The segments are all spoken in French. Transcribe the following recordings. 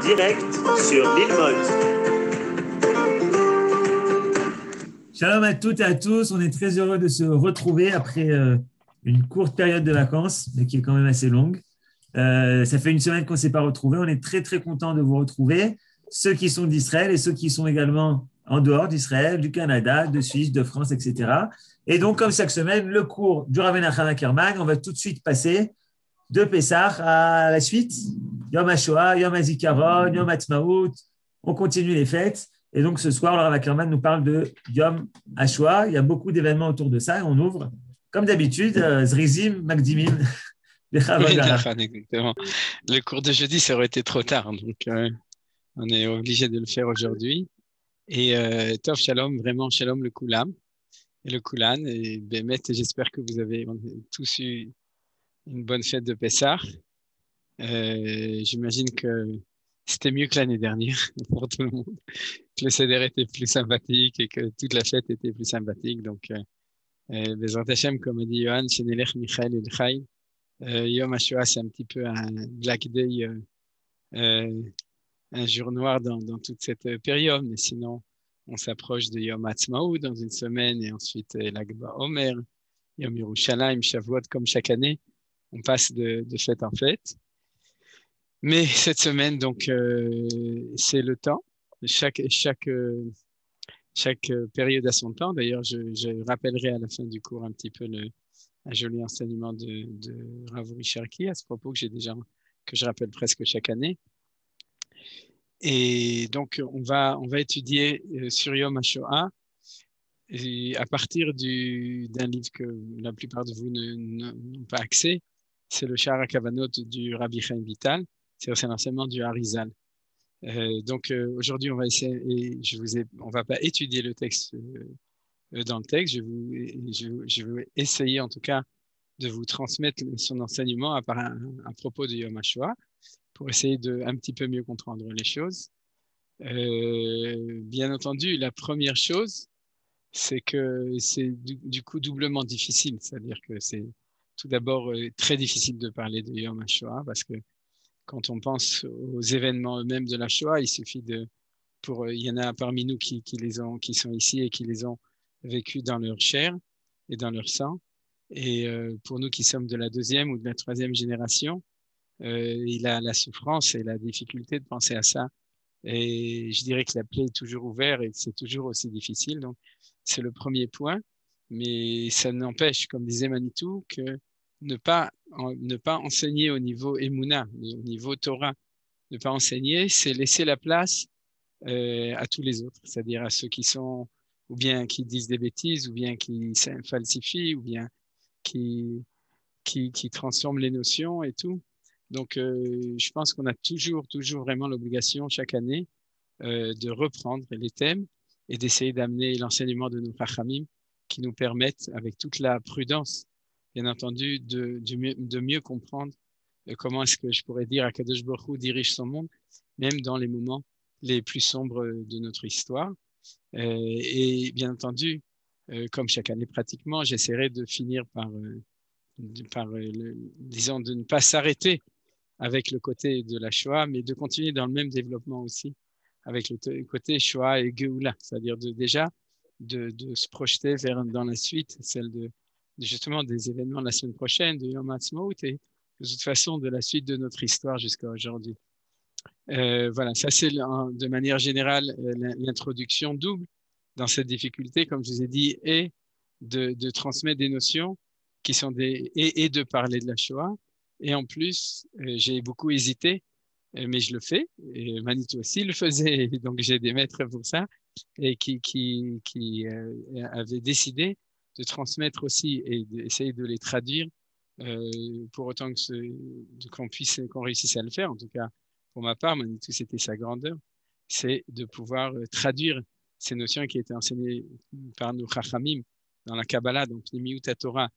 direct sur Lilmod. Shalom à toutes et à tous. On est très heureux de se retrouver après une courte période de vacances, mais qui est quand même assez longue. Ça fait une semaine qu'on ne s'est pas retrouvés. On est très, très contents de vous retrouver. Ceux qui sont d'Israël et ceux qui sont également en dehors d'Israël, du Canada, de Suisse, de France, etc. Et donc, comme chaque semaine, le cours du Rav Menachem Ackerman, on va tout de suite passer de Pessah à la suite. Yom HaShoah, Yom HaZikaron, Yom HaTzmaout. On continue les fêtes. Et donc, ce soir, le Rav Ackerman nous parle de Yom HaShoah. Il y a beaucoup d'événements autour de ça et on ouvre, comme d'habitude, Zrizim, Magdimim. Oui, exactement. Le cours de jeudi, ça aurait été trop tard. Donc, on est obligé de le faire aujourd'hui. Et Tov Shalom, vraiment Shalom le Koulam et le Koulan. Et Bémet, j'espère que vous avez tous eu une bonne fête de Pessah. J'imagine que c'était mieux que l'année dernière pour tout le monde. Que le Seder était plus sympathique et que toute la fête était plus sympathique. Donc, Bezrat Hashem, comme a dit Yohan, Shenelech Michael El Chai. Yom HaShoah, c'est un petit peu un Black Day, un jour noir dans toute cette période. Mais sinon, on s'approche de Yom Ha'atzmaut dans une semaine et ensuite Lag BaOmer, Yom Yerushalayim, Shavuot, comme chaque année. On passe de fête en fête. Mais cette semaine, donc, c'est le temps. Chaque période a son temps. D'ailleurs, je rappellerai à la fin du cours un petit peu un joli enseignement de Rav Richarki à ce propos que je rappelle presque chaque année. Et donc, on va étudier sur Yom HaShoah et à partir d'un livre que la plupart de vous n'ont pas accès. C'est le Sha'ar HaKavanot du Rabbi Chaim Vital. C'est l'enseignement du Harizal. Donc, aujourd'hui, on va essayer, on va pas étudier le texte dans le texte. Je vais essayer en tout cas de vous transmettre son enseignement à propos de Yom HaShoah pour essayer de un petit peu mieux comprendre les choses. Bien entendu, la première chose, c'est que c'est du coup doublement difficile. C'est-à-dire que c'est tout d'abord très difficile de parler de Yom HaShoah parce que quand on pense aux événements eux-mêmes de la Shoah, il suffit il y en a parmi nous qui sont ici et qui les ont vécus dans leur chair et dans leur sang. Et pour nous qui sommes de la deuxième ou de la troisième génération, il a la souffrance et la difficulté de penser à ça. Et je dirais que la plaie est toujours ouverte et c'est toujours aussi difficile. Donc, c'est le premier point. Mais ça n'empêche, comme disait Manitou, que ne pas enseigner au niveau Emouna, au niveau Torah, ne pas enseigner, c'est laisser la place à tous les autres, c'est-à-dire à ceux qui sont, ou bien qui disent des bêtises, ou bien qui falsifient, ou bien qui transforment les notions et tout. Donc, je pense qu'on a toujours vraiment l'obligation chaque année de reprendre les thèmes et d'essayer d'amener l'enseignement de nos Chachamim qui nous permettent, avec toute la prudence, bien entendu, de mieux comprendre comment est-ce que je pourrais dire Akadosh Baruch Hu dirige son monde, même dans les moments les plus sombres de notre histoire. Et bien entendu, comme chaque année pratiquement, j'essaierai de finir disons, de ne pas s'arrêter avec le côté de la Shoah, mais de continuer dans le même développement aussi, avec le côté Shoah et Geoula, c'est-à-dire déjà de se projeter dans la suite, celle justement des événements de la semaine prochaine, de Yom Ha'atzmaut, et de toute façon de la suite de notre histoire jusqu'à aujourd'hui. Voilà, ça c'est de manière générale l'introduction double dans cette difficulté, comme je vous ai dit, et de transmettre des notions qui sont et de parler de la Shoah. Et en plus, j'ai beaucoup hésité, mais je le fais. Et Manitou aussi le faisait, donc j'ai des maîtres pour ça, et qui avaient décidé de transmettre aussi et d'essayer de les traduire pour autant qu'on réussisse à le faire. En tout cas, pour ma part, Manitou, c'était sa grandeur, c'est de pouvoir traduire ces notions qui étaient enseignées par nos Chachamim dans la Kabbalah, donc Pnimiut Torah,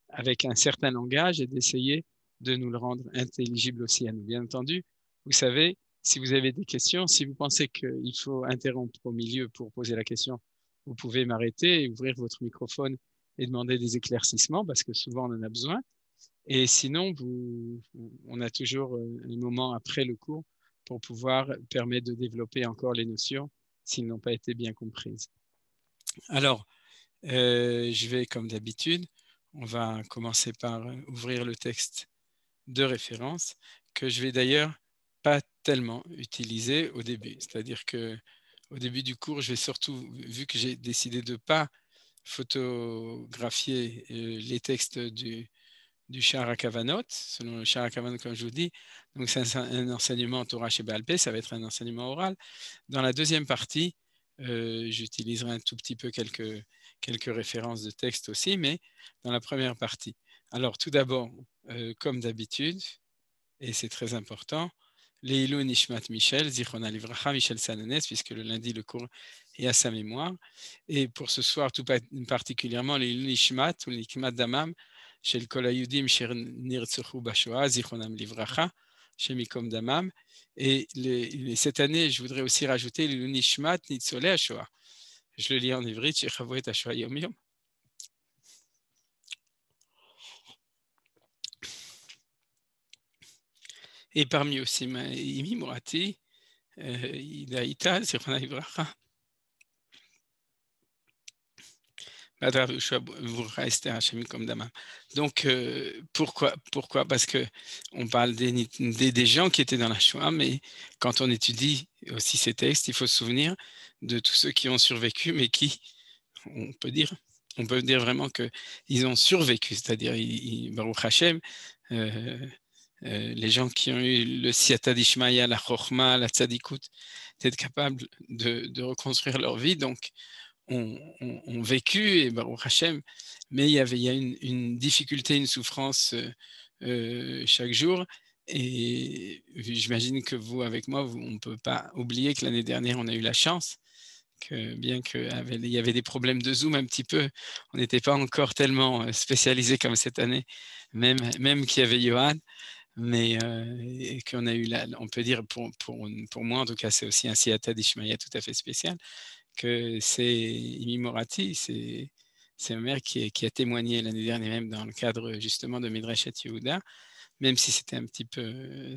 avec un certain langage et d'essayer de nous le rendre intelligible aussi à nous. Bien entendu, vous savez, si vous avez des questions, si vous pensez qu'il faut interrompre au milieu pour poser la question, vous pouvez m'arrêter et ouvrir votre microphone et demander des éclaircissements parce que souvent on en a besoin. Et sinon, on a toujours un moment après le cours pour pouvoir permettre de développer encore les notions s'ils n'ont pas été bien comprises. Alors, je vais, comme d'habitude, on va commencer par ouvrir le texte de référence que je vais d'ailleurs pas tellement utiliser au début. C'est-à-dire que au début du cours, je vais surtout, vu que j'ai décidé de ne pas photographier les textes du Sha'ar HaKavanot, selon le Sha'ar HaKavanot, comme je vous dis. Donc, c'est un enseignement en Torah chez Baal Peh, ça va être un enseignement oral. Dans la deuxième partie, j'utiliserai un tout petit peu quelques références de texte aussi, mais dans la première partie. Alors, tout d'abord, comme d'habitude, et c'est très important, Leilou Nishmat Michel, Zichron Livracha, Michel Sanones, puisque le lundi, le cours est à sa mémoire. Et pour ce soir, tout particulièrement, Leilou Nishmat ou Nishmat Damam, Shel Kol HaYudim Sher Nirtzuchu Bashoah, Zichronam Livracha, Shemikom Damam. Et cette année, je voudrais aussi rajouter Leilou Nishmat Nitzolei HaShoah. Je le lis en ivrite, Shechavot et HaShoah Yom Yom. Et parmi aussi Imi Mourati, Idaïta, Zichronam Livracha. Donc, pourquoi? Parce qu'on parle des gens qui étaient dans la Shoah, mais quand on étudie aussi ces textes, il faut se souvenir de tous ceux qui ont survécu, mais qui, on peut dire vraiment qu'ils ont survécu, c'est-à-dire, Baruch Hashem, les gens qui ont eu le Siyata d'Ishmaïa, la Chochma, la Tzadikut, d'être capables de reconstruire leur vie, donc ont vécu, et Baruch Hashem, mais il y a une difficulté, une souffrance chaque jour, et j'imagine que vous, avec moi, on ne peut pas oublier que l'année dernière, on a eu la chance, que bien qu'il y avait des problèmes de Zoom un petit peu, on n'était pas encore tellement spécialisé comme cette année, même qu'il y avait Johan, mais qu'on a eu, on peut dire, pour moi en tout cas, c'est aussi un Siyata d'Ishmaïa tout à fait spécial, que c'est Imi Morati, c'est un maire qui a témoigné l'année dernière même dans le cadre justement de Midrashet Yehuda, même si c'était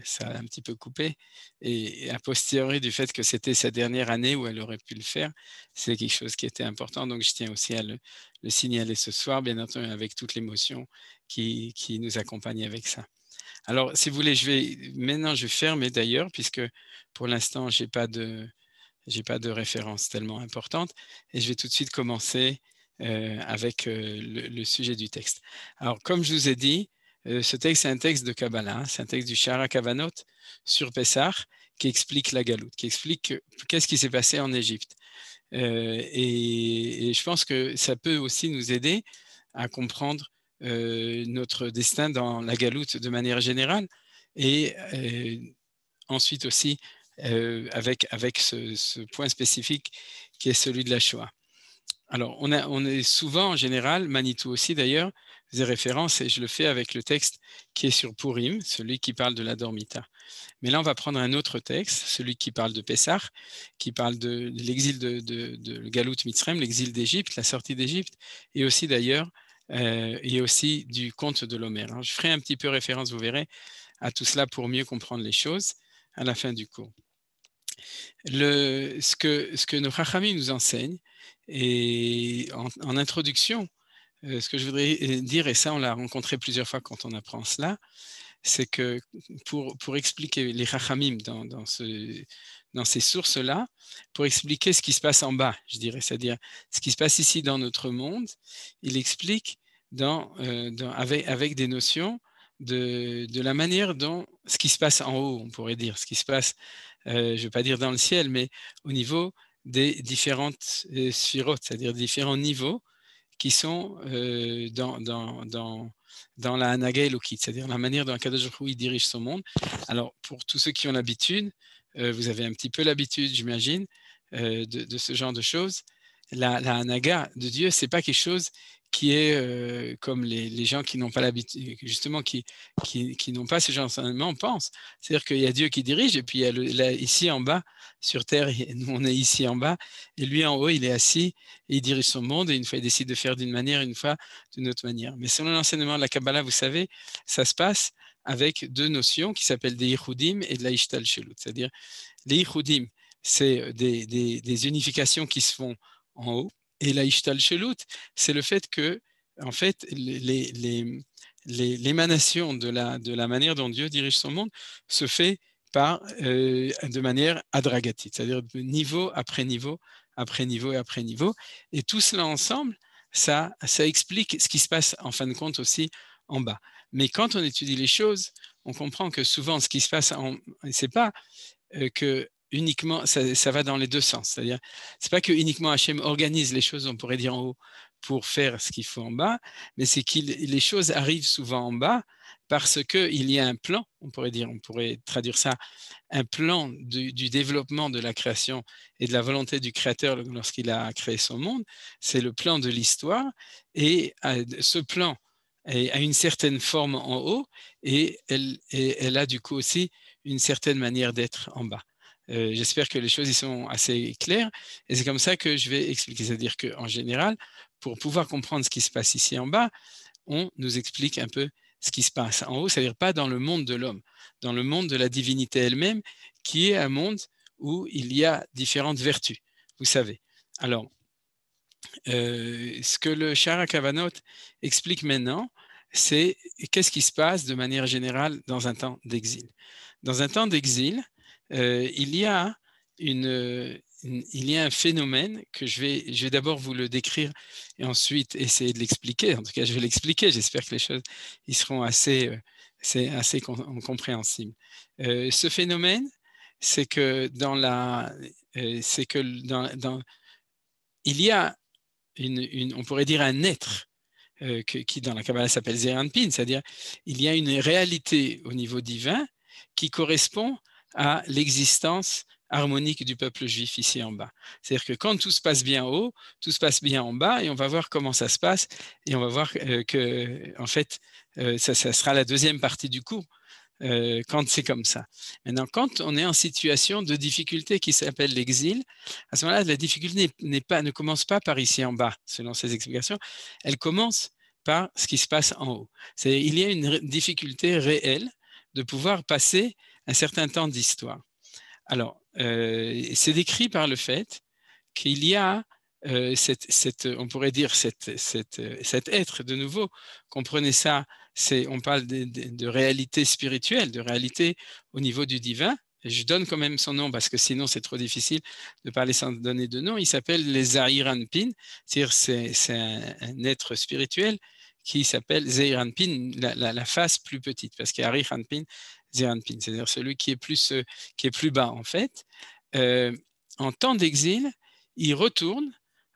ça a un petit peu coupé, et a posteriori du fait que c'était sa dernière année où elle aurait pu le faire, c'est quelque chose qui était important, donc je tiens aussi à le signaler ce soir, bien entendu avec toute l'émotion qui nous accompagne avec ça. Alors, si vous voulez, maintenant je vais fermer d'ailleurs, puisque pour l'instant, j'ai pas de référence tellement importante, et je vais tout de suite commencer avec le sujet du texte. Alors, comme je vous ai dit, ce texte, c'est un texte de Kabbalah, c'est un texte du Sha'ar HaKavanot sur Pessah, qui explique la galoute, qui explique qu'est-ce qui s'est passé en Égypte. Et je pense que ça peut aussi nous aider à comprendre notre destin dans la galoute de manière générale, et ensuite aussi avec ce point spécifique qui est celui de la Shoah. Alors, on est souvent, en général, Manitou aussi d'ailleurs, faisait référence, et je le fais avec le texte qui est sur Purim, celui qui parle de la Dormita. Mais là, on va prendre un autre texte, celui qui parle de Pessah, qui parle de l'exil de Galout Mitzrayim, l'exil d'Égypte, la sortie d'Égypte, et aussi d'ailleurs, et aussi du conte de l'Homer. Alors, je ferai un petit peu référence, vous verrez, à tout cela pour mieux comprendre les choses à la fin du cours. Ce que nos Chachamim nous enseignent, et en introduction, ce que je voudrais dire, et ça on l'a rencontré plusieurs fois quand on apprend cela, c'est que pour expliquer les Chachamim dans ces sources-là, pour expliquer ce qui se passe en bas, je dirais, c'est-à-dire ce qui se passe ici dans notre monde, il explique avec des notions de la manière dont ce qui se passe en haut, on pourrait dire, ce qui se passe, je ne vais pas dire dans le ciel, mais au niveau des différentes sphirotes, c'est-à-dire différents niveaux qui sont dans la Hanaga Elokit, c'est-à-dire la manière dont Akadosh Baruch Hu dirige son monde. Alors, pour tous ceux qui ont l'habitude, vous avez un petit peu l'habitude, j'imagine, de ce genre de choses. La Hanaga de Dieu, ce n'est pas quelque chose qui est comme les gens qui n'ont pas l'habitude, justement, qui n'ont pas ce genre d'enseignement pensent. C'est-à-dire qu'il y a Dieu qui dirige, et puis il y a ici en bas, sur Terre, nous on est ici en bas, et lui en haut, il est assis, et il dirige son monde, et une fois il décide de faire d'une manière, une fois d'une autre manière. Mais selon l'enseignement de la Kabbalah, vous savez, ça se passe avec deux notions qui s'appellent des Ichudim et de la Ishtalshelut. C'est-à-dire, les Ichudim, c'est des unifications qui se font en haut, et la Ishtalshelut, c'est le fait que, en fait, l'émanation de la manière dont Dieu dirige son monde se fait de manière adragatique, c'est-à-dire de niveau après niveau, après niveau et après niveau. Et tout cela ensemble, ça explique ce qui se passe en fin de compte aussi en bas. Mais quand on étudie les choses, on comprend que souvent ce qui se passe c'est pas que uniquement, ça va dans les deux sens. C'est-à-dire, c'est pas que uniquement Hachem organise les choses, on pourrait dire en haut, pour faire ce qu'il faut en bas, mais c'est que les choses arrivent souvent en bas parce qu'il y a un plan, on pourrait traduire ça, un plan du développement de la création et de la volonté du Créateur lorsqu'il a créé son monde. C'est le plan de l'histoire, et ce plan a une certaine forme en haut, et elle a du coup aussi une certaine manière d'être en bas. J'espère que les choses y sont assez claires, et c'est comme ça que je vais expliquer. C'est-à-dire qu'en général, pour pouvoir comprendre ce qui se passe ici en bas, on nous explique un peu ce qui se passe en haut, c'est-à-dire pas dans le monde de l'homme, dans le monde de la divinité elle-même, qui est un monde où il y a différentes vertus, vous savez. Alors, ce que le Sha'ar HaKavanot explique maintenant, c'est qu'est-ce qui se passe de manière générale dans un temps d'exil. Dans un temps d'exil, il y a un phénomène que je vais d'abord vous le décrire et ensuite essayer de l'expliquer. En tout cas, je vais l'expliquer. J'espère que les choses y seront assez compréhensibles. Ce phénomène, c'est que il y a on pourrait dire un être qui dans la Kabbalah s'appelle Zeir Anpin, c'est-à-dire il y a une réalité au niveau divin qui correspond à l'existence harmonique du peuple juif ici en bas. C'est-à-dire que quand tout se passe bien en haut, tout se passe bien en bas, et on va voir comment ça se passe, et on va voir que, en fait, ça sera la deuxième partie du cours, quand c'est comme ça. Maintenant, quand on est en situation de difficulté qui s'appelle l'exil, à ce moment-là, la difficulté ne commence pas par ici en bas, selon ces explications, elle commence par ce qui se passe en haut. Il y a une difficulté réelle de pouvoir passer un certain temps d'histoire. Alors, c'est décrit par le fait qu'il y a on pourrait dire cet être de nouveau, comprenez ça, on parle de réalité spirituelle, de réalité au niveau du divin. Et je donne quand même son nom parce que sinon c'est trop difficile de parler sans donner de nom. Il s'appelle les Zeir Anpin, c'est-à-dire c'est un être spirituel qui s'appelle Zeir Anpin, la face plus petite, parce qu'il y a Arich Anpin, Zeir Anpin, c'est-à-dire celui qui est plus bas en fait. En temps d'exil, il retourne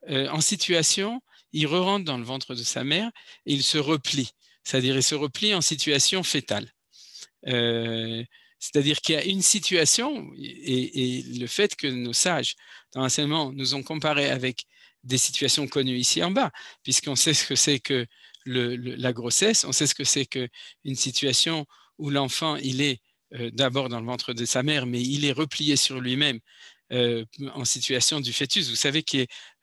en situation, il re-rentre dans le ventre de sa mère et il se replie, c'est-à-dire il se replie en situation fétale. C'est-à-dire qu'il y a une situation, et le fait que nos sages dans l'enseignement nous ont comparé avec des situations connues ici en bas, puisqu'on sait ce que c'est que la grossesse, on sait ce que c'est qu'une situation où l'enfant, il est d'abord dans le ventre de sa mère, mais il est replié sur lui-même en situation du fœtus, vous savez,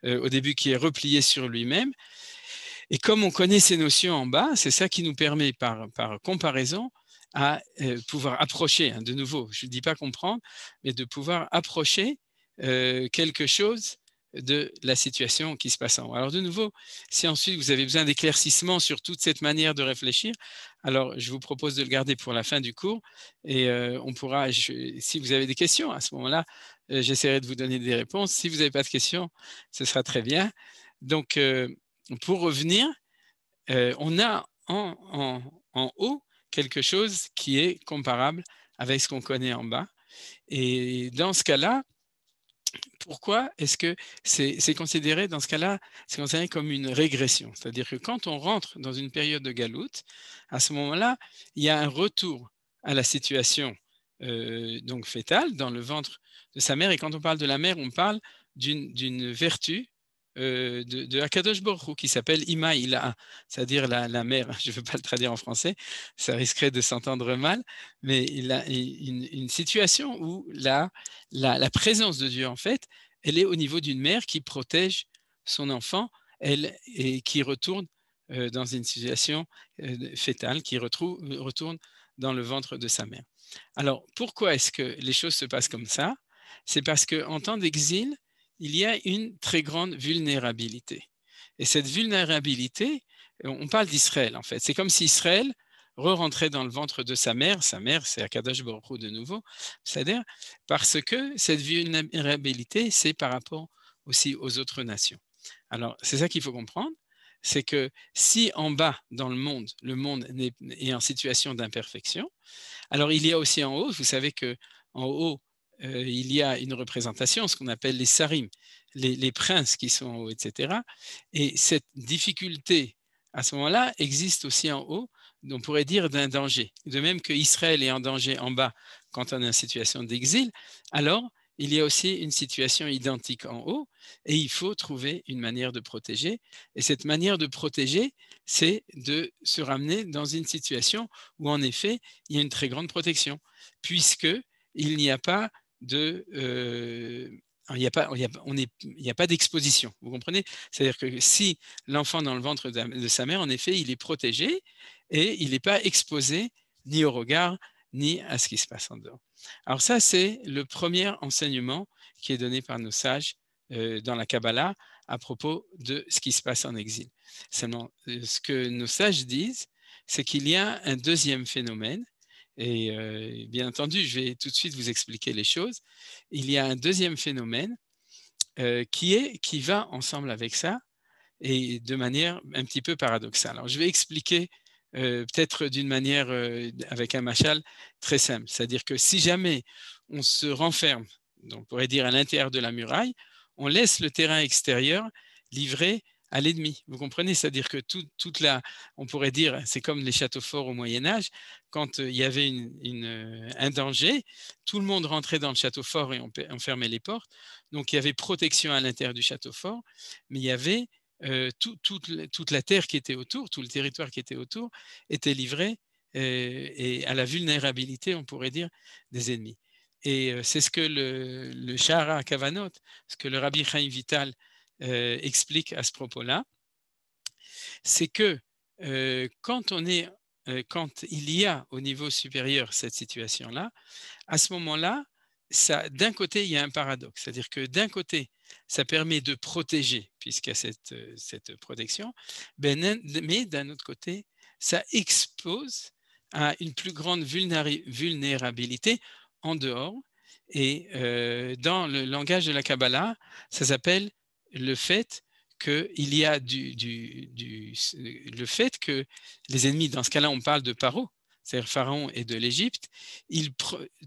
au début, qui est replié sur lui-même. Et comme on connaît ces notions en bas, c'est ça qui nous permet, par comparaison, à pouvoir approcher, de nouveau, je ne dis pas comprendre, mais de pouvoir approcher quelque chose de la situation qui se passe en haut. Alors de nouveau, si ensuite vous avez besoin d'éclaircissement sur toute cette manière de réfléchir, alors je vous propose de le garder pour la fin du cours, et on pourra, si vous avez des questions, à ce moment-là, j'essaierai de vous donner des réponses. Si vous n'avez pas de questions, ce sera très bien. Donc, pour revenir, on a en haut quelque chose qui est comparable avec ce qu'on connaît en bas. Et dans ce cas-là, pourquoi est-ce que c'est considéré, dans ce cas-là, c'est considéré comme une régression? C'est-à-dire que quand on rentre dans une période de galoute, à ce moment-là, il y a un retour à la situation donc fétale dans le ventre de sa mère. Et quand on parle de la mère, on parle d'une vertu de Akadosh Baruch Hu qui s'appelle Ima Ilaha, c'est-à-dire la mère. Je ne veux pas le traduire en français, ça risquerait de s'entendre mal, mais il a une situation où la présence de Dieu, en fait, elle est au niveau d'une mère qui protège son enfant, et qui retourne dans une situation fœtale, qui retourne dans le ventre de sa mère. Alors, pourquoi est-ce que les choses se passent comme ça? C'est parce qu'en temps d'exil, il y a une très grande vulnérabilité. Et cette vulnérabilité, on parle d'Israël en fait. C'est comme si Israël re-rentrait dans le ventre de sa mère, c'est Akadosh Baruch Hu de nouveau, c'est-à-dire parce que cette vulnérabilité, c'est par rapport aussi aux autres nations. Alors, c'est ça qu'il faut comprendre, c'est que si en bas dans le monde est en situation d'imperfection, alors il y a aussi en haut, vous savez qu'en haut, il y a une représentation, ce qu'on appelle les sarim, les princes qui sont en haut, etc. Et cette difficulté, à ce moment-là, existe aussi en haut, on pourrait dire d'un danger. De même que Israël est en danger en bas quand on est en situation d'exil, alors il y a aussi une situation identique en haut et il faut trouver une manière de protéger. Et cette manière de protéger, c'est de se ramener dans une situation où en effet, il y a une très grande protection, puisqu'il n'y a pas d'exposition, vous comprenez? C'est-à-dire que si l'enfant dans le ventre de sa mère, en effet, il est protégé et il n'est pas exposé ni au regard, ni à ce qui se passe en dehors. Alors ça, c'est le premier enseignement qui est donné par nos sages dans la Kabbalah à propos de ce qui se passe en exil. Seulement, ce que nos sages disent, c'est qu'il y a un deuxième phénomène, et bien entendu, je vais tout de suite vous expliquer les choses. Il y a un deuxième phénomène qui va ensemble avec ça, et de manière un petit peu paradoxale. Alors, je vais expliquer peut-être d'une manière avec un machal très simple. C'est-à-dire que si jamais on se renferme, donc on pourrait dire à l'intérieur de la muraille, on laisse le terrain extérieur livré à l'ennemi. Vous comprenez? C'est-à-dire que on pourrait dire, c'est comme les châteaux forts au Moyen-Âge, quand il y avait un danger, tout le monde rentrait dans le château fort et on fermait les portes. Donc il y avait protection à l'intérieur du château fort, mais il y avait toute la terre qui était autour, tout le territoire qui était autour, était livré et à la vulnérabilité, on pourrait dire, des ennemis. Et c'est ce que le Shahara Kavanot, ce que le Rabbi Chaim Vital explique à ce propos-là, c'est que quand il y a au niveau supérieur cette situation-là, à ce moment-là, d'un côté, il y a un paradoxe. C'est-à-dire que d'un côté, ça permet de protéger, puisqu'il y a cette protection, mais d'un autre côté, ça expose à une plus grande vulnérabilité en dehors. Et dans le langage de la Kabbalah, ça s'appelle le fait qu'il y a le fait que les ennemis, dans ce cas-là, on parle de Paro, c'est-à-dire Pharaon et de l'Égypte,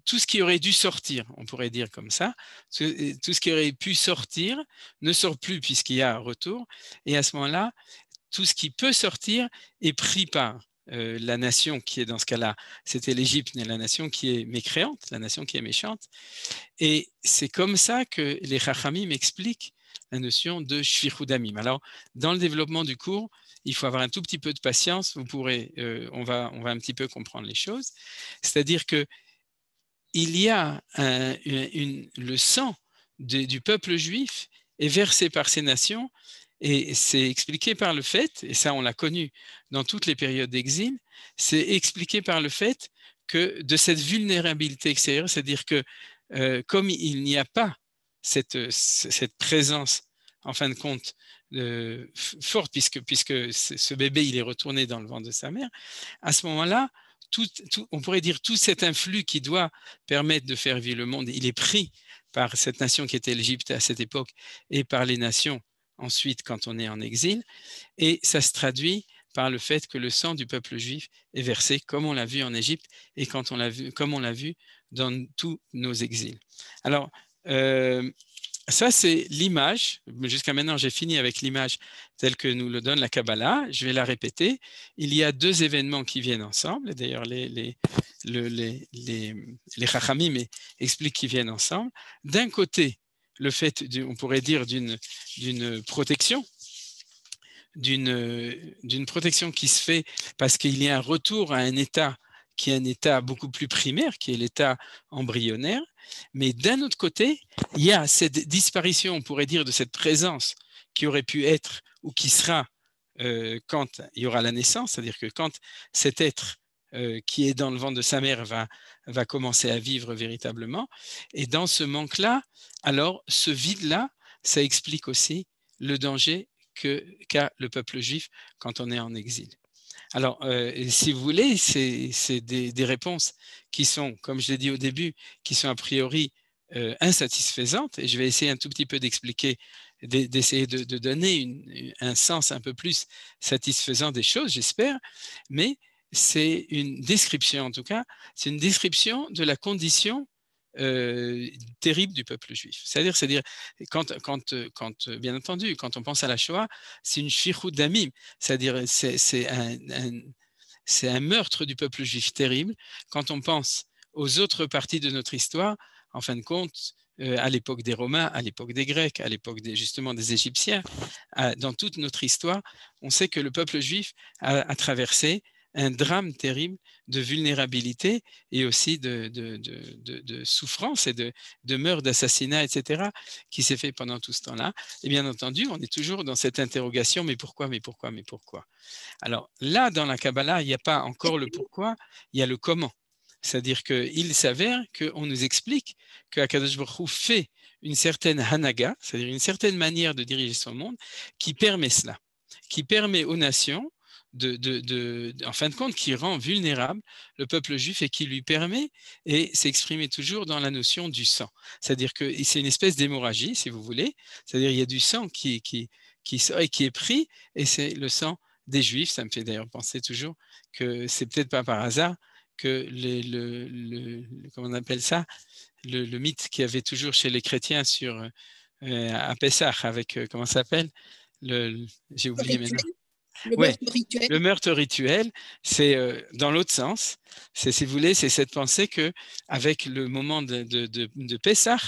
tout ce qui aurait dû sortir, on pourrait dire comme ça, tout ce qui aurait pu sortir ne sort plus puisqu'il y a un retour, et à ce moment-là, tout ce qui peut sortir est pris par la nation qui est dans ce cas-là, c'était l'Égypte, la nation qui est mécréante, la nation qui est méchante, et c'est comme ça que les Chachamim expliquent la notion de Shfichut Damim. Alors, dans le développement du cours, il faut avoir un tout petit peu de patience. On va un petit peu comprendre les choses. C'est-à-dire que il y a le sang du peuple juif est versé par ces nations, et c'est expliqué par le fait, et ça on l'a connu dans toutes les périodes d'exil, c'est expliqué par le fait que de cette vulnérabilité extérieure, c'est-à-dire que comme il n'y a pas cette présence, en fin de compte, forte, puisque ce bébé il est retourné dans le ventre de sa mère, à ce moment-là, on pourrait dire tout cet influx qui doit permettre de faire vivre le monde, il est pris par cette nation qui était l'Égypte à cette époque et par les nations ensuite quand on est en exil, et ça se traduit par le fait que le sang du peuple juif est versé comme on l'a vu en Égypte et comme on l'a vu dans tous nos exils. Alors, ça, c'est l'image. Jusqu'à maintenant, j'ai fini avec l'image telle que nous le donne la Kabbalah. Je vais la répéter. Il y a deux événements qui viennent ensemble. D'ailleurs, les Chachamim expliquent qu'ils viennent ensemble. D'un côté, le fait, on pourrait dire, d'une protection, d'une protection qui se fait parce qu'il y a un retour à un état qui est un état beaucoup plus primaire, qui est l'état embryonnaire. Mais d'un autre côté, il y a cette disparition, on pourrait dire, de cette présence qui aurait pu être ou qui sera quand il y aura la naissance, c'est-à-dire que quand cet être qui est dans le ventre de sa mère va commencer à vivre véritablement. Et dans ce manque-là, alors ce vide-là, ça explique aussi le danger qu'a le peuple juif quand on est en exil. Alors, si vous voulez, c'est des réponses qui sont, comme je l'ai dit au début, qui sont a priori insatisfaisantes. Et je vais essayer un tout petit peu d'expliquer, d'essayer de donner un sens un peu plus satisfaisant des choses, j'espère. Mais c'est une description, en tout cas, c'est une description de la condition terrible du peuple juif. C'est-à-dire bien entendu, quand on pense à la Shoah, c'est une shichut damim, c'est-à-dire c'est un meurtre du peuple juif terrible. Quand on pense aux autres parties de notre histoire, en fin de compte, à l'époque des Romains, à l'époque des Grecs, à l'époque justement des Égyptiens, dans toute notre histoire, on sait que le peuple juif a traversé un drame terrible de vulnérabilité et aussi de souffrance et de meurtre, d'assassinat, etc., qui s'est fait pendant tout ce temps-là. Et bien entendu, on est toujours dans cette interrogation, mais pourquoi, mais pourquoi, mais pourquoi? Alors là, dans la Kabbalah, il n'y a pas encore le pourquoi, il y a le comment. C'est-à-dire qu'il s'avère qu'on nous explique qu'Akadosh Baruch Hu fait une certaine hanaga, c'est-à-dire une certaine manière de diriger son monde, qui permet cela, qui permet aux nations en fin de compte, qui rend vulnérable le peuple juif et qui lui permet, et s'exprimer toujours dans la notion du sang. C'est-à-dire que c'est une espèce d'hémorragie, si vous voulez. C'est-à-dire qu'il y a du sang qui est pris, et c'est le sang des Juifs. Ça me fait d'ailleurs penser toujours que c'est peut-être pas par hasard que comment on appelle ça, le mythe qu'il y avait toujours chez les chrétiens sur à Pessah avec comment ça s'appelle, j'ai oublié maintenant. Le Ouais, meurtre rituel. le meurtre rituel, c'est dans l'autre sens. C'est, si vous voulez, c'est cette pensée que avec le moment de Pessah,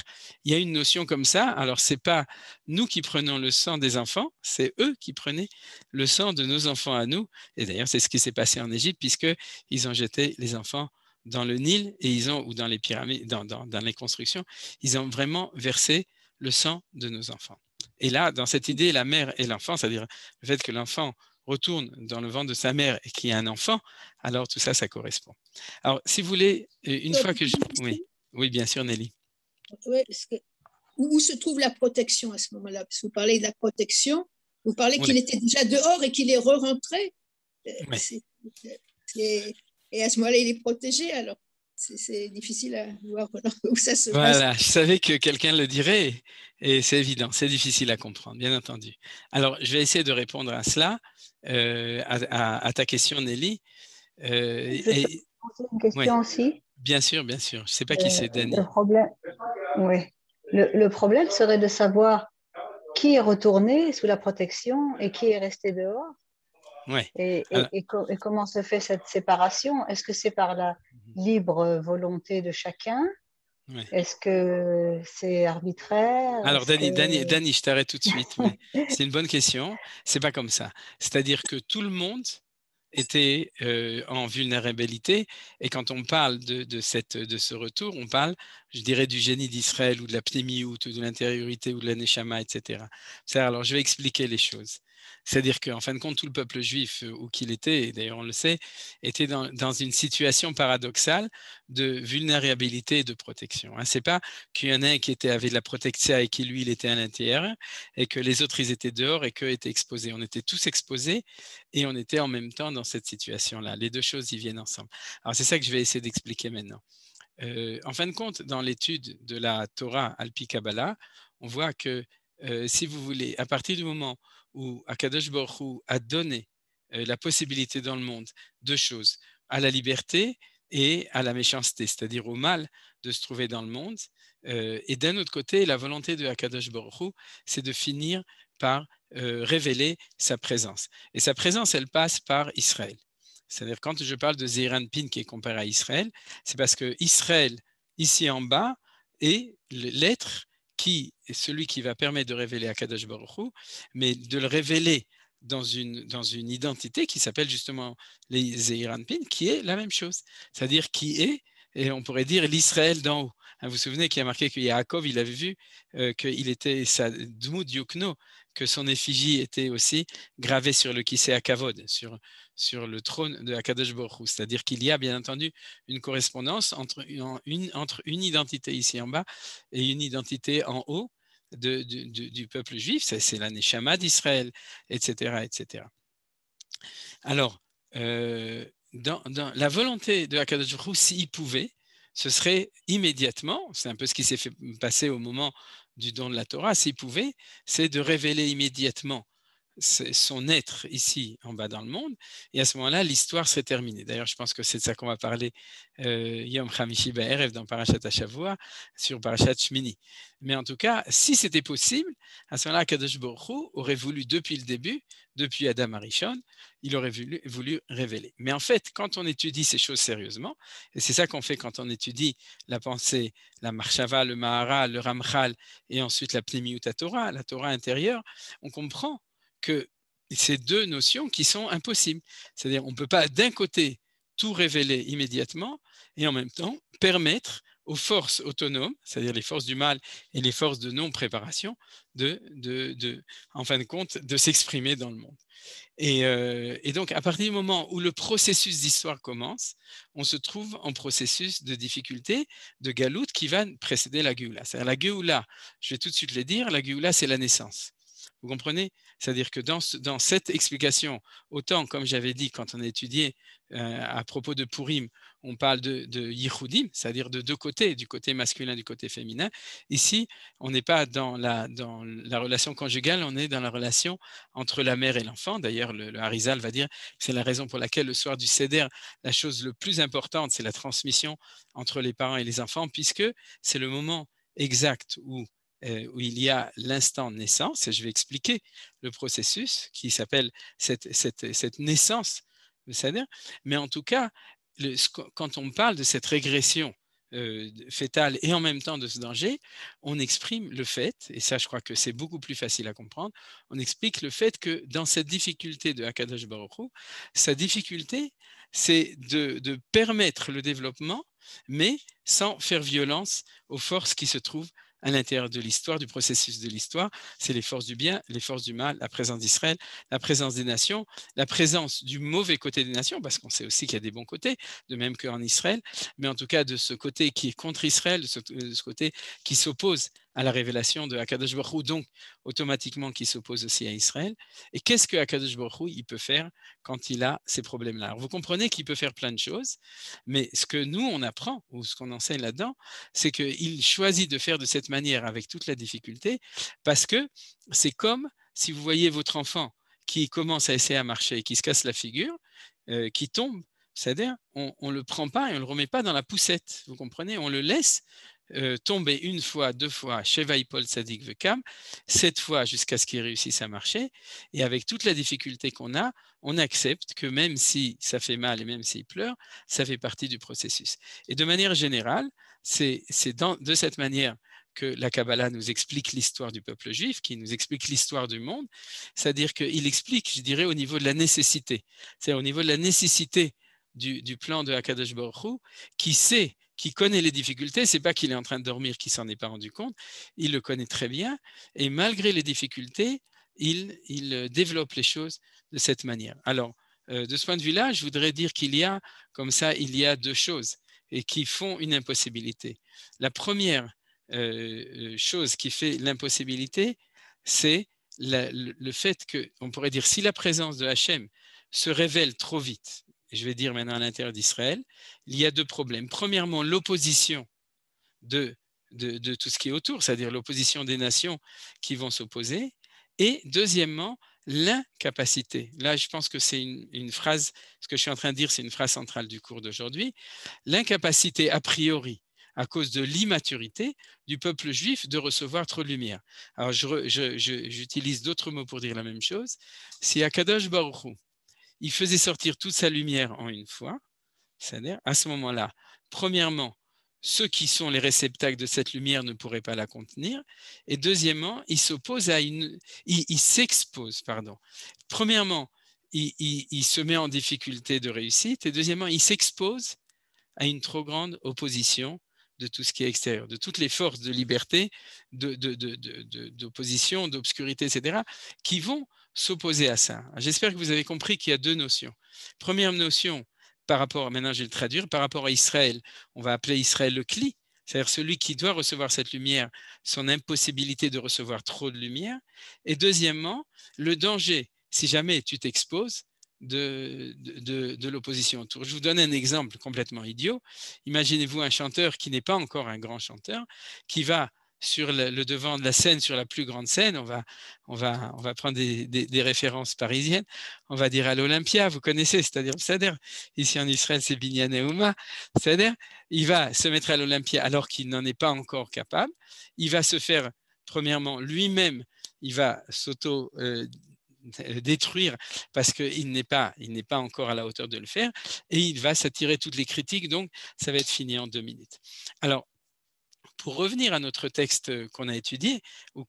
il y a une notion comme ça. Alors, c'est pas nous qui prenons le sang des enfants, c'est eux qui prenaient le sang de nos enfants à nous. Et d'ailleurs, c'est ce qui s'est passé en Égypte, puisque ils ont jeté les enfants dans le Nil et ou dans les pyramides, dans les constructions, ils ont vraiment versé le sang de nos enfants. Et là, dans cette idée, la mère et l'enfant, c'est-à-dire le fait que l'enfant retourne dans le ventre de sa mère et qu'il y a un enfant, alors tout ça, ça correspond. Alors, si vous voulez, une fois que je... Oui, bien sûr, Nelly. Oui, où se trouve la protection à ce moment-là? Parce que vous parlez de la protection, vous parlez qu'il était déjà dehors et qu'il est re-rentré. Oui. Et à ce moment-là, il est protégé, alors c'est difficile à voir où ça se passe. Voilà, je savais que quelqu'un le dirait et c'est évident, c'est difficile à comprendre, bien entendu. Alors, je vais essayer de répondre à cela, à ta question, Nelly. Je peux poser une question aussi? Bien sûr, bien sûr. Je ne sais pas qui c'est, Dani. Le problème serait de savoir qui est retourné sous la protection et qui est resté dehors. Ouais. Et comment se fait cette séparation? Est-ce que c'est par la libre volonté de chacun? Ouais. Est-ce que c'est arbitraire? Alors, Dani, je t'arrête tout de suite. C'est une bonne question. C'est pas comme ça. C'est-à-dire que tout le monde était en vulnérabilité. Et quand on parle de ce retour, on parle, je dirais, du génie d'Israël ou de la pnémiout ou de l'intériorité ou de la neshama, etc. Alors, je vais expliquer les choses. C'est-à-dire qu'en fin de compte, tout le peuple juif, où qu'il était, et d'ailleurs on le sait, était dans une situation paradoxale de vulnérabilité et de protection. Ce n'est pas qu'il y en a un qui avait de la protection et qui, lui, il était à l'intérieur, et que les autres, ils étaient dehors et qu'eux étaient exposés. On était tous exposés et on était en même temps dans cette situation-là. Les deux choses, ils viennent ensemble. Alors, c'est ça que je vais essayer d'expliquer maintenant. En fin de compte, dans l'étude de la Torah Alpi Kabbalah, on voit que, si vous voulez, à partir du moment où Akadosh Baruch Hu a donné la possibilité dans le monde deux choses, à la liberté et à la méchanceté, c'est-à-dire au mal de se trouver dans le monde. Et d'un autre côté, la volonté de Akadosh Baruch Hu, c'est de finir par révéler sa présence. Et sa présence, elle passe par Israël. C'est-à-dire quand je parle de Zeir Anpin qui est comparé à Israël, c'est parce que Israël, ici en bas, est l'être qui est celui qui va permettre de révéler Akadosh Baruch Hu, mais de le révéler dans une identité qui s'appelle justement les Zeir Anpin, qui est la même chose. C'est-à-dire qui est, et on pourrait dire l'Israël d'en haut. Vous vous souvenez qu'il y a marqué que Yaakov, il avait vu qu'il était sa Dmut Yukno, que son effigie était aussi gravée sur le Kisei Hakavod, sur le trône de Akadosh Baruch Hu. C'est-à-dire qu'il y a bien entendu une correspondance entre une identité ici en bas et une identité en haut du peuple juif. C'est la Neshama d'Israël, etc., etc. Alors, dans la volonté de Akadosh Baruch Hu, s'il pouvait, ce serait immédiatement, c'est un peu ce qui s'est fait passer au moment du don de la Torah, s'il pouvait, c'est de révéler immédiatement son être ici en bas dans le monde, et à ce moment-là, l'histoire serait terminée. D'ailleurs, je pense que c'est de ça qu'on va parler Yom Chamishi Ba'erev dans Parashat Hashavua sur Parashat Shmini. Mais en tout cas, si c'était possible, à ce moment-là, Kadosh Baruch Hu aurait voulu depuis le début, depuis Adam Arishon, il aurait voulu révéler. Mais en fait, quand on étudie ces choses sérieusement, et c'est ça qu'on fait quand on étudie la pensée, la Marshava, le Mahara, le Ramchal, et ensuite la Pnimiut Torah, la Torah intérieure, on comprend que ces deux notions qui sont impossibles. C'est-à-dire on ne peut pas d'un côté tout révéler immédiatement et en même temps permettre aux forces autonomes, c'est-à-dire les forces du mal et les forces de non-préparation, en fin de compte, de s'exprimer dans le monde. Et donc, à partir du moment où le processus d'histoire commence, on se trouve en processus de difficulté, de galoute qui va précéder la Géoula. C'est-à-dire la Géoula, je vais tout de suite le dire, la Géoula, c'est la naissance. Vous comprenez? C'est-à-dire que dans cette explication, autant comme j'avais dit quand on a étudié à propos de Purim, on parle de Yichudim, c'est-à-dire de deux côtés, du côté masculin, du côté féminin. Ici, on n'est pas dans la relation conjugale, on est dans la relation entre la mère et l'enfant. D'ailleurs, le Harizal va dire que c'est la raison pour laquelle le soir du Seder, la chose le plus importante, c'est la transmission entre les parents et les enfants, puisque c'est le moment exact où il y a l'instant de naissance, et je vais expliquer le processus qui s'appelle cette naissance, c'est-à-dire, mais en tout cas, quand on parle de cette régression fétale et en même temps de ce danger, on exprime le fait, et ça je crois que c'est beaucoup plus facile à comprendre, on explique le fait que dans cette difficulté de Akadosh Baruch Hu, sa difficulté, c'est de permettre le développement, mais sans faire violence aux forces qui se trouvent à l'intérieur de l'histoire, du processus de l'histoire. C'est les forces du bien, les forces du mal, la présence d'Israël, la présence des nations, la présence du mauvais côté des nations, parce qu'on sait aussi qu'il y a des bons côtés, de même qu'en Israël, mais en tout cas de ce côté qui est contre Israël, de ce côté qui s'oppose à la révélation de Akadosh Baruch Hu, donc automatiquement qui s'oppose aussi à Israël. Et qu'est-ce que Akadosh Baruch Hu, il peut faire quand il a ces problèmes-là? Alors vous comprenez qu'il peut faire plein de choses, mais ce que nous, on apprend, ou ce qu'on enseigne là-dedans, c'est qu'il choisit de faire de cette manière avec toute la difficulté, parce que c'est comme si vous voyez votre enfant qui commence à essayer à marcher et qui se casse la figure, qui tombe, c'est-à-dire on ne le prend pas et on ne le remet pas dans la poussette, vous comprenez? On le laisse tomber une fois, deux fois, Sheva Ipol Tzadik Vekam, 7 fois jusqu'à ce qu'il réussisse à marcher. Et avec toute la difficulté qu'on a, on accepte que même si ça fait mal et même s'il pleure, ça fait partie du processus. Et de manière générale, c'est de cette manière que la Kabbalah nous explique l'histoire du peuple juif, qui nous explique l'histoire du monde, c'est-à-dire qu'il explique, je dirais, au niveau de la nécessité, c'est-à-dire au niveau de la nécessité du plan de Akadosh Baruch Hu, qui connaît les difficultés, c'est pas qu'il est en train de dormir, qu'il s'en est pas rendu compte, il le connaît très bien, et malgré les difficultés, il développe les choses de cette manière. Alors, de ce point de vue-là, je voudrais dire qu'il y a deux choses et qui font une impossibilité. La première chose qui fait l'impossibilité, c'est le fait que, on pourrait dire, si la présence de Hachem se révèle trop vite, et je vais dire maintenant à l'intérieur d'Israël, il y a deux problèmes. Premièrement, l'opposition de tout ce qui est autour, c'est-à-dire l'opposition des nations qui vont s'opposer, et deuxièmement, l'incapacité. Là, je pense que c'est une phrase, ce que je suis en train de dire, c'est une phrase centrale du cours d'aujourd'hui, l'incapacité a priori, à cause de l'immaturité du peuple juif de recevoir trop de lumière. Alors, j'utilise d'autres mots pour dire la même chose. Si Akadosh Baruch Hu, il faisait sortir toute sa lumière en une fois, c'est-à-dire à ce moment-là, premièrement, ceux qui sont les réceptacles de cette lumière ne pourraient pas la contenir, et deuxièmement, il s'expose. Premièrement, il se met en difficulté de réussite, et deuxièmement, il s'expose à une trop grande opposition de tout ce qui est extérieur, de toutes les forces de liberté, d'opposition, d'obscurité, etc., qui vont s'opposer à ça. J'espère que vous avez compris qu'il y a deux notions. Première notion, par rapport, maintenant je vais le traduire, par rapport à Israël, on va appeler Israël le Kli, c'est-à-dire celui qui doit recevoir cette lumière, son impossibilité de recevoir trop de lumière. Et deuxièmement, le danger, si jamais tu t'exposes, de l'opposition autour. Je vous donne un exemple complètement idiot. Imaginez-vous un chanteur qui n'est pas encore un grand chanteur, qui va sur le devant de la scène, sur la plus grande scène, on va prendre des références parisiennes, on va dire à l'Olympia, vous connaissez, c'est-à-dire, ici en Israël, c'est Binyan Neuma, c'est-à-dire, il va se mettre à l'Olympia alors qu'il n'en est pas encore capable, il va se faire, premièrement, lui-même, il va détruire parce qu'il n'est pas encore à la hauteur de le faire et il va s'attirer toutes les critiques, donc ça va être fini en 2 minutes. Alors, pour revenir à notre texte qu'on a étudié,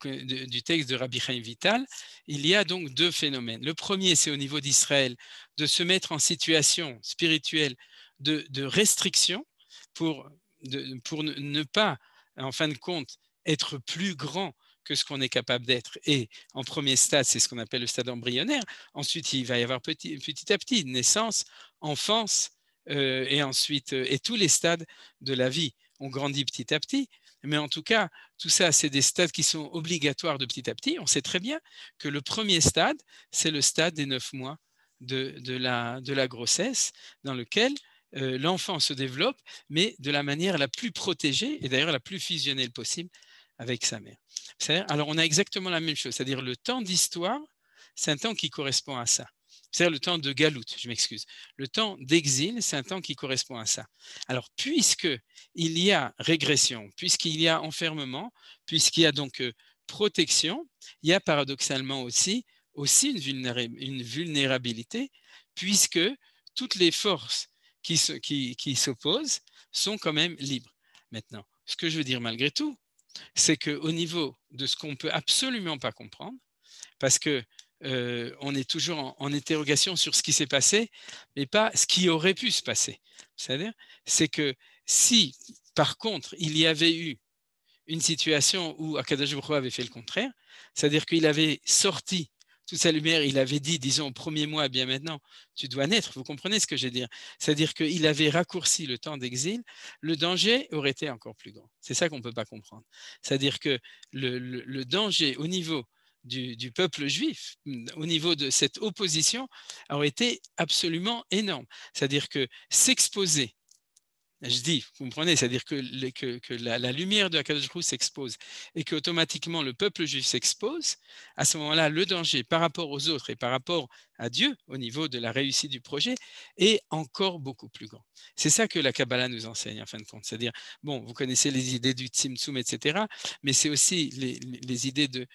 du texte de Rabbi Chaim Vital, il y a donc 2 phénomènes. Le premier, c'est au niveau d'Israël, de se mettre en situation spirituelle de restriction pour ne pas, en fin de compte, être plus grand que ce qu'on est capable d'être. Et en premier stade, c'est ce qu'on appelle le stade embryonnaire. Ensuite, il va y avoir petit à petit naissance, enfance, et ensuite, et tous les stades de la vie. On grandit petit à petit, mais en tout cas, tout ça, c'est des stades qui sont obligatoires de petit à petit. On sait très bien que le premier stade, c'est le stade des 9 mois de la grossesse, dans lequel l'enfant se développe, mais de la manière la plus protégée et d'ailleurs la plus fusionnelle possible avec sa mère. Alors, on a exactement la même chose, c'est-à-dire le temps d'histoire, c'est un temps qui correspond à ça. C'est-à-dire le temps de galoute, je m'excuse. Le temps d'exil, c'est un temps qui correspond à ça. Alors, puisqu'il y a régression, puisqu'il y a enfermement, puisqu'il y a donc protection, il y a paradoxalement aussi une vulnérabilité, puisque toutes les forces qui s'opposent sont quand même libres. Maintenant, ce que je veux dire malgré tout, c'est qu'au niveau de ce qu'on ne peut absolument pas comprendre, parce que on est toujours en interrogation sur ce qui s'est passé, mais pas ce qui aurait pu se passer. C'est-à-dire, c'est que si, par contre, il y avait eu une situation où Akadosh Baruch Hu avait fait le contraire, c'est-à-dire qu'il avait sorti toute sa lumière, il avait dit, disons, au premier mois, bien maintenant, tu dois naître, vous comprenez ce que je veux dire? C'est-à-dire qu'il avait raccourci le temps d'exil, le danger aurait été encore plus grand. C'est ça qu'on ne peut pas comprendre. C'est-à-dire que le danger au niveau du peuple juif, au niveau de cette opposition, aurait été absolument énorme. C'est-à-dire que s'exposer, je dis, vous comprenez, c'est-à-dire que la lumière de Akadosh Baruch Hu s'expose et qu'automatiquement le peuple juif s'expose, à ce moment-là, le danger par rapport aux autres et par rapport à Dieu, au niveau de la réussite du projet, est encore beaucoup plus grand. C'est ça que la Kabbalah nous enseigne, en fin de compte. C'est-à-dire, bon, vous connaissez les idées du Tzimtzum, etc., mais c'est aussi les idées de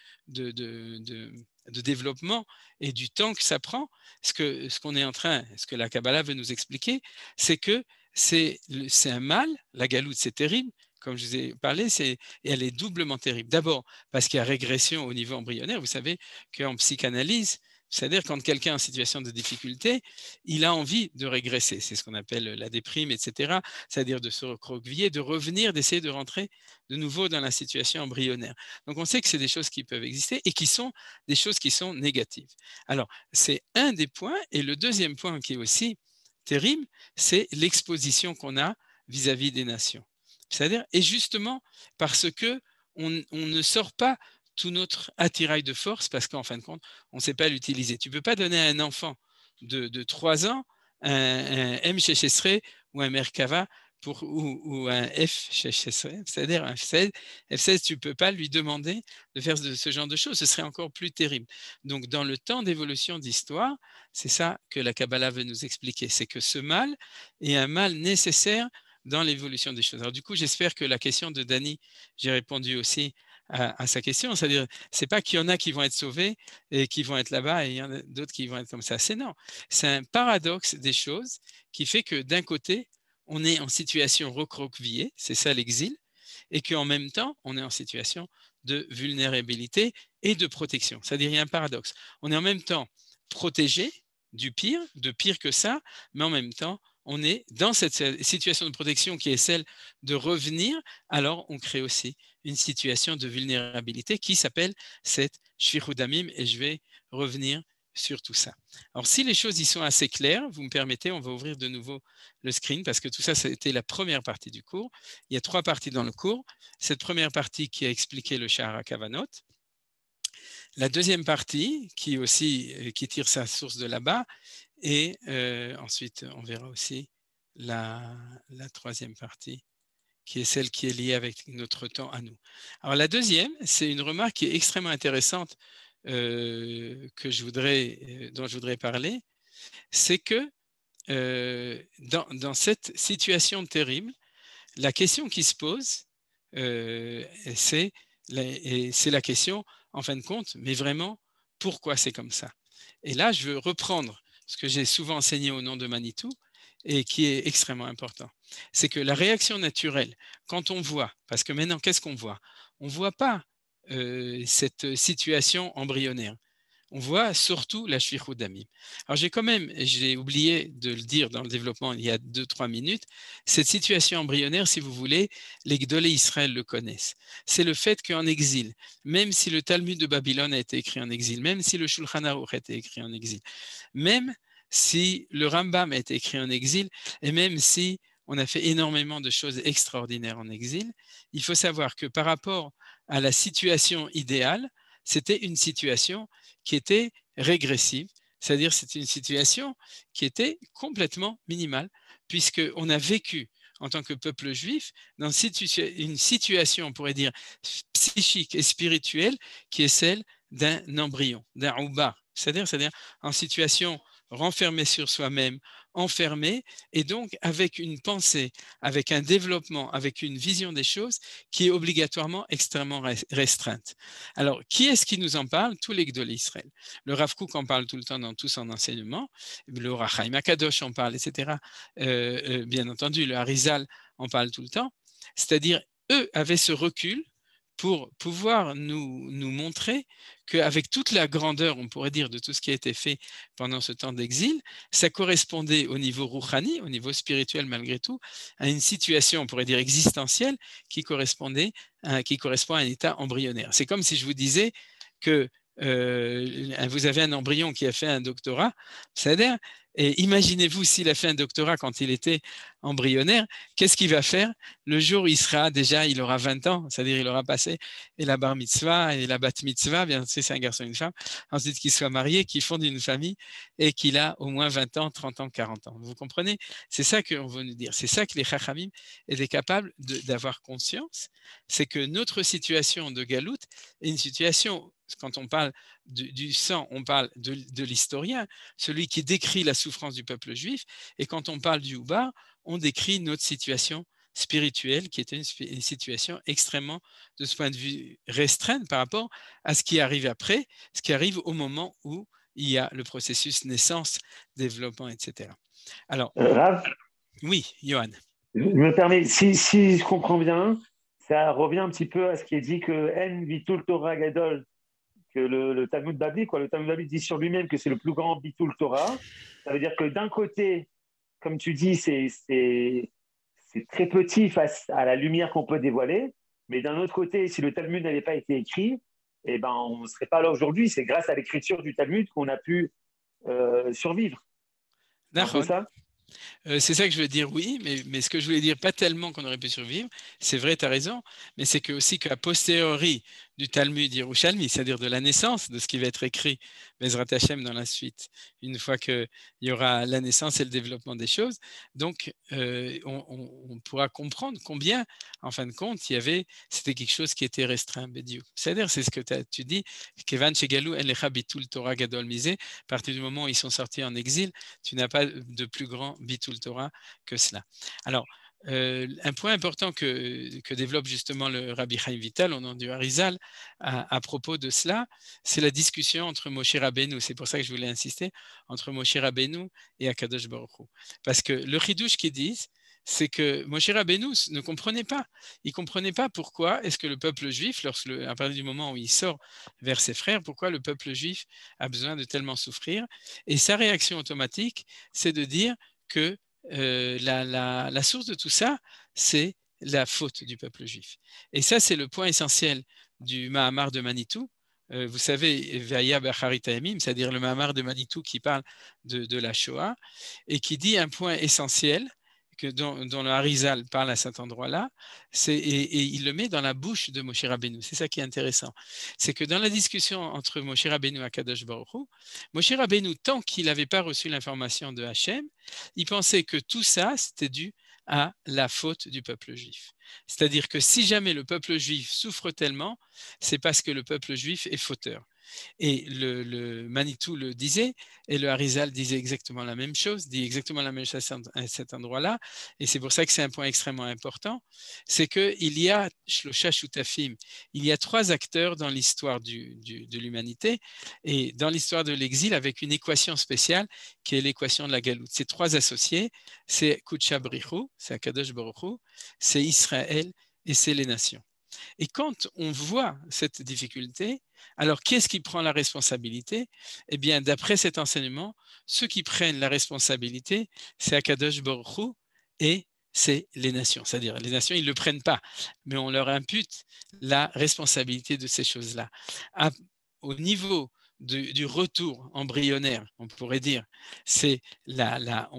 développement et du temps que ça prend. Ce que la Kabbalah veut nous expliquer, c'est que c'est un mal, la galoute c'est terrible, comme je vous ai parlé, et elle est doublement terrible. D'abord, parce qu'il y a régression au niveau embryonnaire. Vous savez qu'en psychanalyse, c'est-à-dire quand quelqu'un est en situation de difficulté, il a envie de régresser. C'est ce qu'on appelle la déprime, etc. C'est-à-dire de se recroqueviller, de revenir, d'essayer de rentrer de nouveau dans la situation embryonnaire. Donc on sait que c'est des choses qui peuvent exister et qui sont des choses qui sont négatives. Alors, c'est un des points. Et le deuxième point qui est aussi terrible, c'est l'exposition qu'on a vis-à-vis des nations. C'est-à-dire, et justement, parce que on ne sort pas tout notre attirail de force, parce qu'en fin de compte, on ne sait pas l'utiliser. Tu ne peux pas donner à un enfant de 3 ans un M. Shechesre ou un Merkava ou un F, c'est-à-dire un F16, tu ne peux pas lui demander de faire ce genre de choses, ce serait encore plus terrible. Donc, dans le temps d'évolution d'histoire, c'est ça que la Kabbalah veut nous expliquer, c'est que ce mal est un mal nécessaire dans l'évolution des choses. Alors du coup, j'espère que la question de Dany, j'ai répondu aussi à sa question, c'est-à-dire, c'est pas qu'il y en a qui vont être sauvés et qui vont être là-bas et il y en a d'autres qui vont être comme ça. C'est non, c'est un paradoxe des choses qui fait que d'un côté, on est en situation recroquevillée, c'est ça l'exil, et qu'en même temps, on est en situation de vulnérabilité et de protection. C'est-à-dire, il y a un paradoxe. On est en même temps protégé du pire, de pire que ça, mais en même temps, on est dans cette situation de protection qui est celle de revenir, alors on crée aussi une situation de vulnérabilité qui s'appelle cette shfichut damim, et je vais revenir sur tout ça. Alors, si les choses y sont assez claires, vous me permettez, on va ouvrir de nouveau le screen parce que tout ça, c'était la première partie du cours. Il y a 3 parties dans le cours. Cette première partie qui a expliqué le Sha'ar HaKavanot. La deuxième partie qui tire sa source de là-bas. Et ensuite, on verra aussi la troisième partie qui est celle qui est liée avec notre temps à nous. Alors, la deuxième, c'est une remarque qui est extrêmement intéressante dont je voudrais parler, c'est que dans cette situation terrible, la question qui se pose, c'est la question, en fin de compte, mais vraiment, pourquoi c'est comme ça? Et là, je veux reprendre ce que j'ai souvent enseigné au nom de Manitou et qui est extrêmement important. C'est que la réaction naturelle, quand on voit, parce que maintenant, qu'est-ce qu'on voit? On ne voit pas cette situation embryonnaire. On voit surtout la shfichut damim. Alors j'ai oublié de le dire dans le développement il y a 2-3 minutes, cette situation embryonnaire, si vous voulez, les Gdolé Israël le connaissent. C'est le fait qu'en exil, même si le Talmud de Babylone a été écrit en exil, même si le Shulchan Aruch a été écrit en exil, même si le Rambam a été écrit en exil, et même si on a fait énormément de choses extraordinaires en exil, il faut savoir que par rapport à la situation idéale, c'était une situation qui était régressive, c'est-à-dire c'était une situation qui était complètement minimale, puisqu'on a vécu en tant que peuple juif dans une situation, on pourrait dire, psychique et spirituelle, qui est celle d'un embryon, d'un oubar, c'est-à-dire en situation renfermé sur soi-même, enfermé, et donc avec une pensée, avec un développement, avec une vision des choses qui est obligatoirement extrêmement restreinte. Alors, qui est-ce qui nous en parle? Tous les Gdolé Israël. Le Rav Kook en parle tout le temps dans tout son enseignement, le Ohr HaChaim HaKadosh en parle, etc. Bien entendu, le Harizal en parle tout le temps. C'est-à-dire, eux avaient ce recul pour pouvoir nous montrer qu'avec toute la grandeur, on pourrait dire, de tout ce qui a été fait pendant ce temps d'exil, ça correspondait au niveau rouhani, au niveau spirituel malgré tout, à une situation, on pourrait dire, existentielle qui correspond à un état embryonnaire. C'est comme si je vous disais que vous avez un embryon qui a fait un doctorat, c'est-à-dire, et imaginez-vous s'il a fait un doctorat quand il était embryonnaire, qu'est-ce qu'il va faire le jour où il aura 20 ans, c'est-à-dire il aura passé et la bar mitzvah et la bat mitzvah, bien sûr c'est un garçon et une femme, ensuite qu'il soit marié, qu'il fonde une famille et qu'il a au moins 20 ans, 30 ans, 40 ans. Vous comprenez? C'est ça qu'on veut nous dire, c'est ça que les Chachamim étaient capables d'avoir conscience, c'est que notre situation de galoute est une situation, quand on parle du sang, on parle de l'historien, celui qui décrit la souffrance du peuple juif, et quand on parle du Oubar, on décrit notre situation spirituelle qui était une situation extrêmement, de ce point de vue, restreinte par rapport à ce qui arrive après, ce qui arrive au moment où il y a le processus naissance, développement, etc. Alors, Rav, oui, Johan. je me permets, si je comprends bien, ça revient un petit peu à ce qui est dit que En Bitul Torah Gadol, que le Talmud Babli, le Talmud Babli dit sur lui-même que c'est le plus grand Bitul Torah. Ça veut dire que d'un côté, comme tu dis, c'est très petit face à la lumière qu'on peut dévoiler, mais d'un autre côté, si le Talmud n'avait pas été écrit, eh ben, on ne serait pas là aujourd'hui. C'est grâce à l'écriture du Talmud qu'on a pu survivre. D'accord. C'est ça? C'est ça que je veux dire, oui, mais ce que je voulais dire, pas tellement qu'on aurait pu survivre, c'est vrai, tu as raison, mais c'est que aussi qu'à posteriori du Talmud Yerushalmi, c'est-à-dire de la naissance de ce qui va être écrit Bezrat Hashem dans la suite, une fois qu'il y aura la naissance et le développement des choses, donc on pourra comprendre combien, en fin de compte, c'était quelque chose qui était restreint, Bediou. C'est-à-dire, c'est ce que tu dis, Kevan Shegalou en lecha bitul Torah gadol misé, à partir du moment où ils sont sortis en exil, tu n'as pas de plus grand Bitul Torah que cela. Alors, un point important que développe justement le Rabbi Chaim Vital au nom du Harizal à propos de cela, c'est la discussion entre Moshe Rabbeinu, c'est pour ça que je voulais insister, entre Moshe Rabbeinu et Akadosh Baruch Hu. Parce que le chidouche qu'ils disent, c'est que Moshe Rabbeinu ne comprenait pas. Il ne comprenait pas pourquoi est-ce que le peuple juif, à partir du moment où il sort vers ses frères, pourquoi le peuple juif a besoin de tellement souffrir. Et sa réaction automatique, c'est de dire que la source de tout ça, c'est la faute du peuple juif. Et ça, c'est le point essentiel du Mahamar de Manitou. Vous savez, Ve'aya Be'acharit Hayamim, c'est-à-dire le Mahamar de Manitou qui parle de la Shoah et qui dit un point essentiel dont le Harizal parle à cet endroit-là, et il le met dans la bouche de Moshe Rabbeinu. C'est ça qui est intéressant. C'est que dans la discussion entre Moshe Rabbeinu et Akadosh Baruch Hu, Moshe Rabbeinu, tant qu'il n'avait pas reçu l'information de Hachem, il pensait que tout ça, c'était dû à la faute du peuple juif. C'est-à-dire que si jamais le peuple juif souffre tellement, c'est parce que le peuple juif est fauteur. Et le Manitou le disait, et le Harizal disait exactement la même chose, dit exactement la même chose à cet endroit-là, et c'est pour ça que c'est un point extrêmement important, c'est qu'il y a Shlosha Shutafim, il y a 3 acteurs dans l'histoire de l'humanité, et dans l'histoire de l'exil, avec une équation spéciale, qui est l'équation de la Galoute. Ces 3 associés, c'est Kutsha Brichu, c'est Akadosh Baruch Hu, c'est Israël, et c'est les nations. Et quand on voit cette difficulté, alors qui est-ce qui prend la responsabilité? Eh bien, d'après cet enseignement, ceux qui prennent la responsabilité, c'est Akadosh Baruch Hu et c'est les nations. C'est-à-dire, les nations, ils ne le prennent pas, mais on leur impute la responsabilité de ces choses-là. Au niveau du retour embryonnaire, on pourrait dire, c'est la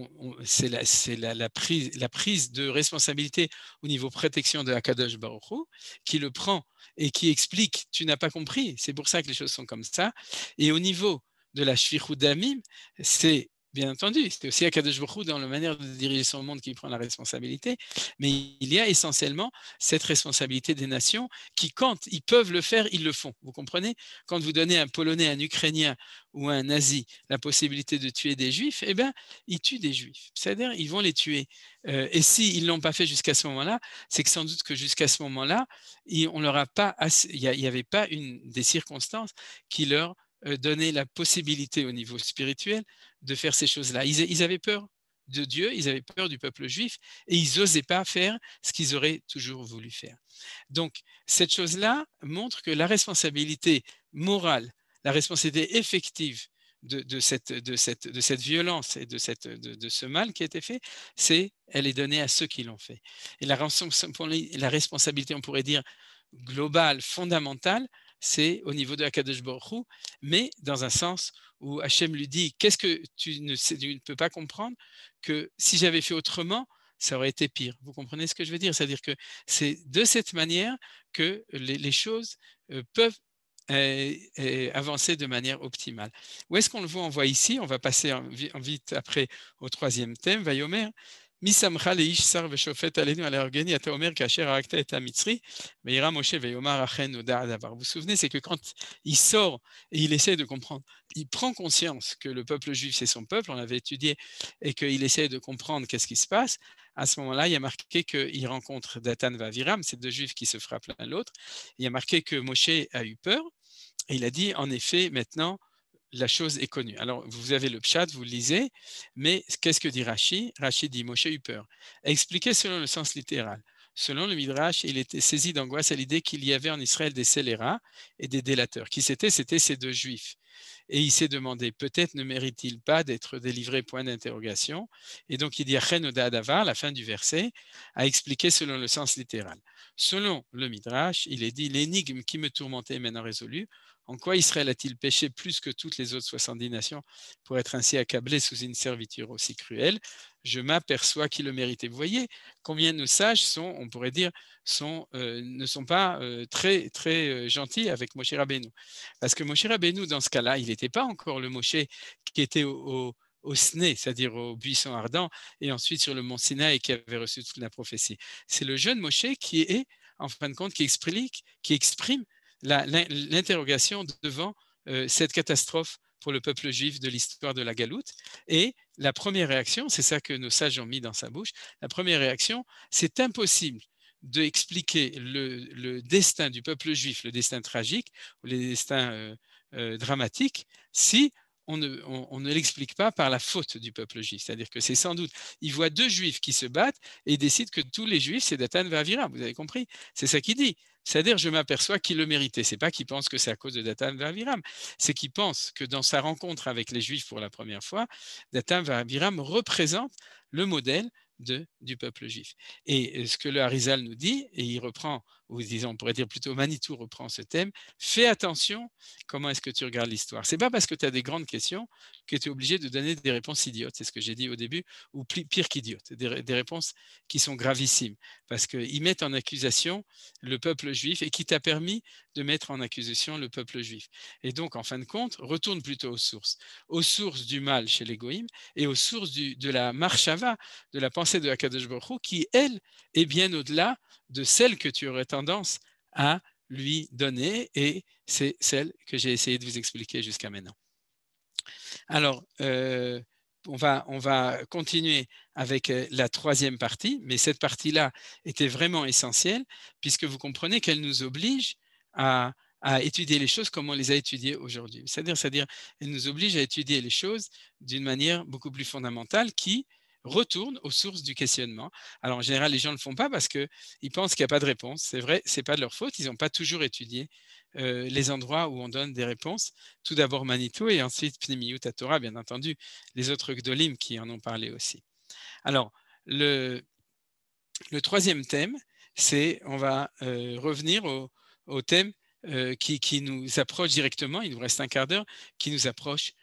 prise de responsabilité au niveau protection de Akadosh Baruch Hu, qui le prend et qui explique « tu n'as pas compris, c'est pour ça que les choses sont comme ça ». Et au niveau de la Shfichut Damim, c'est bien entendu, c'est aussi Akadosh Baruch Hu dans la manière de diriger son monde qui prend la responsabilité, mais il y a essentiellement cette responsabilité des nations qui, quand ils peuvent le faire, ils le font. Vous comprenez? Quand vous donnez à un Polonais, un Ukrainien ou un Nazi la possibilité de tuer des Juifs, eh bien, ils tuent des Juifs. C'est-à-dire, ils vont les tuer. Et s'ils ne l'ont pas fait jusqu'à ce moment-là, c'est que sans doute que jusqu'à ce moment-là, il n'y avait pas des circonstances qui leur donnaient la possibilité au niveau spirituel de faire ces choses-là. Ils avaient peur de Dieu, ils avaient peur du peuple juif et ils n'osaient pas faire ce qu'ils auraient toujours voulu faire. Donc, cette chose-là montre que la responsabilité morale, la responsabilité effective de cette violence et de ce mal qui a été fait, elle est donnée à ceux qui l'ont fait. Et la responsabilité, on pourrait dire, globale, fondamentale, c'est au niveau de Akadosh Baruch Hu, mais dans un sens où Hachem lui dit « Qu'est-ce que tu ne peux pas comprendre que si j'avais fait autrement, ça aurait été pire. » Vous comprenez ce que je veux dire? C'est-à-dire que c'est de cette manière que les choses peuvent avancer de manière optimale. Où est-ce qu'on le voit? On voit ici, on va passer vite après au 3e thème, Vayomer. Vous vous souvenez, c'est que quand il sort et il essaie de comprendre, il prend conscience que le peuple juif, c'est son peuple, on l'avait étudié, et qu'il essaie de comprendre qu'est-ce qui se passe. À ce moment-là, il y a marqué qu'il rencontre Datan et Aviram, ces 2 juifs qui se frappent l'un l'autre. Il y a marqué que Moshe a eu peur, et il a dit, en effet, maintenant, la chose est connue. Alors, vous avez le pshat, vous le lisez, mais qu'est-ce que dit Rashi? Rashi dit, Moshe a eu peur. Expliqué selon le sens littéral. Selon le Midrash, il était saisi d'angoisse à l'idée qu'il y avait en Israël des scélérats et des délateurs. Qui c'était? C'était ces 2 juifs. Et il s'est demandé, peut-être ne mérite-t-il pas d'être délivré, point d'interrogation. Et donc il dit, Achen Oda Adavar, la fin du verset, a expliqué selon le sens littéral. Selon le Midrash, il est dit, l'énigme qui me tourmentait est maintenant résolue. En quoi Israël a-t-il péché plus que toutes les autres 70 nations pour être ainsi accablé sous une servitude aussi cruelle? Je m'aperçois qu'il le méritait. Vous voyez combien nos sages sont, on pourrait dire, ne sont pas très, très gentils avec Moshe Rabbeinu. Parce que Moshe Rabbeinu, dans ce cas-là, il n'était pas encore le Moshe qui était au Sné, c'est-à-dire au buisson ardent, et ensuite sur le mont Sinaï qui avait reçu toute la prophétie. C'est le jeune Moshe qui est, en fin de compte, qui exprime l'interrogation devant cette catastrophe pour le peuple juif de l'histoire de la Galoute. Et la première réaction, c'est ça que nos sages ont mis dans sa bouche, la première réaction, c'est impossible d'expliquer le destin du peuple juif, le destin tragique, ou le destin dramatique, si on ne l'explique pas par la faute du peuple juif. C'est-à-dire que c'est sans doute, il voit 2 juifs qui se battent et il décide que tous les juifs, c'est Datan et Aviram. Vous avez compris? C'est ça qu'il dit. C'est-à-dire, je m'aperçois qu'il le méritait. Ce n'est pas qu'il pense que c'est à cause de Dathan v'Aviram, c'est qu'il pense que dans sa rencontre avec les Juifs pour la première fois, Dathan v'Aviram représente le modèle du peuple juif. Et ce que le Harizal nous dit, et il reprend, ou disons, on pourrait dire plutôt Manitou reprend ce thème, fais attention comment est-ce que tu regardes l'histoire. Ce n'est pas parce que tu as des grandes questions que tu es obligé de donner des réponses idiotes, c'est ce que j'ai dit au début, ou pire qu'idiotes, des réponses qui sont gravissimes, parce qu'ils mettent en accusation le peuple juif et qui t'a permis de mettre en accusation le peuple juif. Et donc, en fin de compte, retourne plutôt aux sources du mal chez les Goïms et aux sources de la marshava, de la pensée de Akadosh Baruch Hu, qui, elle, est bien au-delà de celle que tu aurais tendance à lui donner, et c'est celle que j'ai essayé de vous expliquer jusqu'à maintenant. Alors, on va continuer avec la troisième partie, mais cette partie-là était vraiment essentielle, puisque vous comprenez qu'elle nous oblige à étudier les choses comme on les a étudiées aujourd'hui. C'est-à-dire, elle nous oblige à étudier les choses d'une manière beaucoup plus fondamentale qui retourne aux sources du questionnement. Alors, en général, les gens ne le font pas parce qu'ils pensent qu'il n'y a pas de réponse. C'est vrai, ce n'est pas de leur faute, ils n'ont pas toujours étudié les endroits où on donne des réponses. Tout d'abord Manitou et ensuite Pnimiyut Torah, bien entendu, les autres Gdolim qui en ont parlé aussi. Alors, le troisième thème, c'est, on va revenir au thème qui nous approche directement, il nous reste un quart d'heure, qui nous approche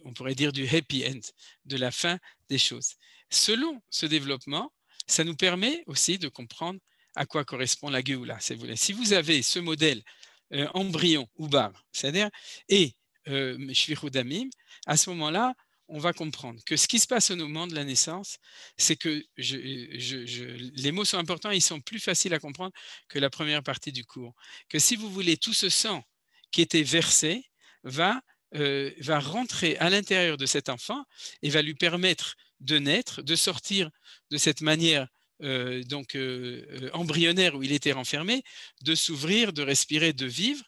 on pourrait dire du happy end, de la fin des choses. Selon ce développement, ça nous permet aussi de comprendre à quoi correspond la Géoula. Si vous avez ce modèle embryon ou bar, c'est-à-dire, et Shvichut Damim, à ce moment-là, on va comprendre que ce qui se passe au moment de la naissance, c'est que les mots sont importants et ils sont plus faciles à comprendre que la première partie du cours. Que si vous voulez, tout ce sang qui était versé va rentrer à l'intérieur de cet enfant et va lui permettre de naître, de sortir de cette manière embryonnaire où il était renfermé, de s'ouvrir, de respirer, de vivre.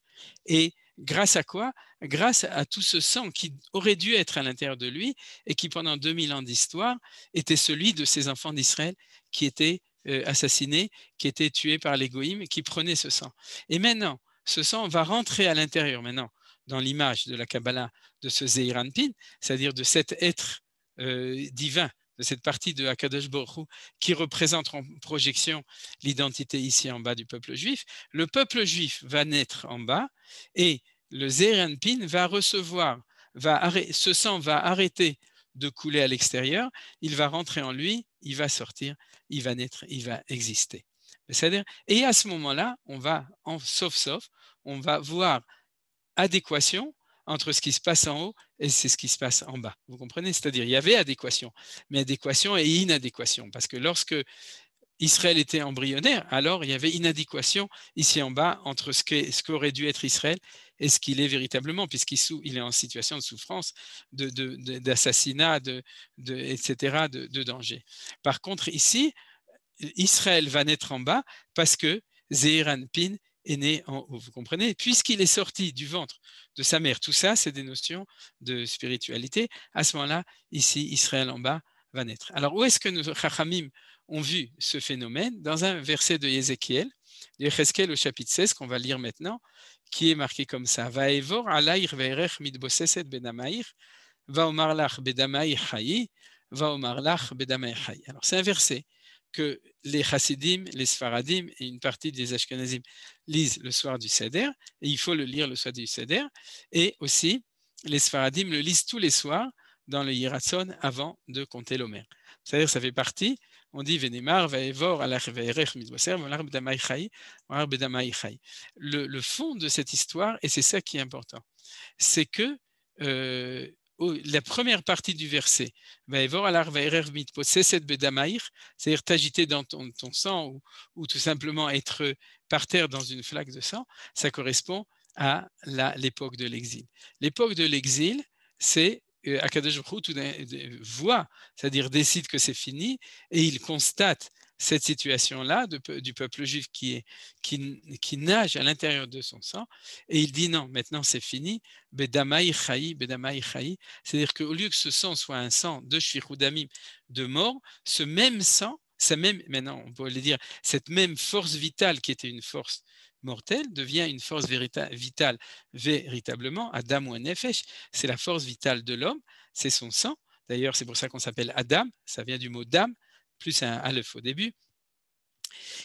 Et grâce à quoi? Grâce à tout ce sang qui aurait dû être à l'intérieur de lui et qui, pendant 2000 ans d'histoire, était celui de ces enfants d'Israël qui étaient assassinés, qui étaient tués par les Goïms, qui prenaient ce sang. Et maintenant, ce sang va rentrer à l'intérieur, maintenant, dans l'image de la Kabbalah de ce Zeir Anpin, c'est-à-dire de cet être divin, de cette partie de Akadosh Baruch Hu qui représente en projection l'identité ici en bas du peuple juif. Le peuple juif va naître en bas et le Zeir Anpin va recevoir, ce sang va arrêter de couler à l'extérieur, il va rentrer en lui, il va sortir, il va naître, il va exister. C'est-à-dire, et à ce moment-là, on va, sauf, on va voir adéquation entre ce qui se passe en haut et c'est ce qui se passe en bas. Vous comprenez? C'est-à-dire, il y avait adéquation, mais adéquation et inadéquation. Parce que lorsque Israël était embryonnaire, alors il y avait inadéquation ici en bas entre ce qu'aurait dû être Israël et ce qu'il est véritablement, puisqu'il est en situation de souffrance, d'assassinat, etc., de danger. Par contre, ici, Israël va naître en bas parce que Zeir Anpin est né en haut, vous comprenez? Puisqu'il est sorti du ventre de sa mère, tout ça, c'est des notions de spiritualité. À ce moment-là, ici, Israël en bas va naître. Alors, où est-ce que nos Chachamim ont vu ce phénomène? Dans un verset de Ézéchiel, au chapitre 16, qu'on va lire maintenant, qui est marqué comme ça. Vaevor alayr ve'erech mitboseset benamaïr, vaomar lach bedamaïr chayi, vaomar lach bedamaïr chayi. Alors, c'est un verset que les Chassidim, les Sfaradim et une partie des Ashkenazim lisent le soir du Seder, et il faut le lire le soir du Seder, et aussi les Sfaradim le lisent tous les soirs dans le Yiratzon avant de compter l'Omer. C'est-à-dire ça fait partie, on dit Venemar, Vaevor, Alach Ve'erech Mitboser, Valar Bedamai Chai, Valar Bedamai Chai. Le fond de cette histoire, et c'est ça qui est important, c'est que la première partie du verset, c'est-à-dire t'agiter dans ton sang ou tout simplement être par terre dans une flaque de sang, ça correspond à l'époque de l'exil. L'époque de l'exil, c'est Akadosh Baruch Hu voit, c'est-à-dire décide que c'est fini et il constate cette situation-là du peuple juif qui nage à l'intérieur de son sang, et il dit non, maintenant c'est fini, bedamai chayi, c'est-à-dire qu'au lieu que ce sang soit un sang de shvichut damim, de mort, ce même sang, maintenant on pourrait le dire, cette même force vitale qui était une force mortelle devient une force vitale véritablement, Adam ou Nefesh, c'est la force vitale de l'homme, c'est son sang. D'ailleurs, c'est pour ça qu'on s'appelle Adam, ça vient du mot dam, plus un aleph au début.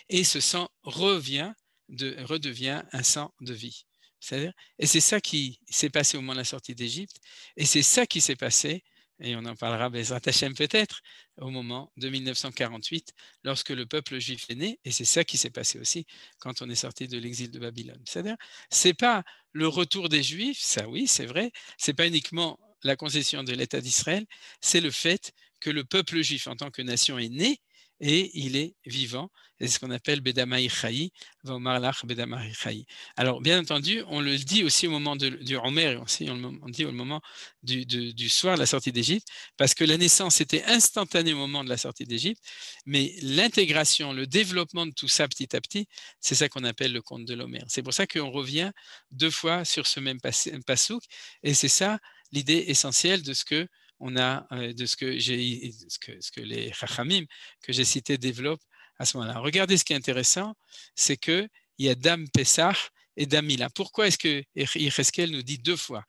Et ce sang redevient un sang de vie. C'est-à-dire, et c'est ça qui s'est passé au moment de la sortie d'Égypte, et c'est ça qui s'est passé, et on en parlera Bezrat Hashem peut-être, au moment de 1948, lorsque le peuple juif est né, et c'est ça qui s'est passé aussi quand on est sorti de l'exil de Babylone. C'est-à-dire, c'est pas le retour des Juifs, ça oui, c'est vrai, c'est pas uniquement la concession de l'État d'Israël, c'est le fait que le peuple juif en tant que nation est né, et il est vivant. C'est ce qu'on appelle Bedamaï Chaï, Vaomarlach Bedamaï Chaï. Alors, bien entendu, on le dit aussi au moment du Omer, et aussi on dit au moment du soir de la sortie d'Égypte, parce que la naissance était instantanée au moment de la sortie d'Égypte, mais l'intégration, le développement de tout ça petit à petit, c'est ça qu'on appelle le conte de l'Omer. C'est pour ça qu'on revient 2 fois sur ce même passouk, et c'est ça l'idée essentielle de ce que on a de ce que les Chachamim que j'ai cités développent à ce moment-là. Regardez ce qui est intéressant, c'est qu'il y a Dam Pesach et Dam Mila. Pourquoi est-ce que Yecheskel nous dit 2 fois?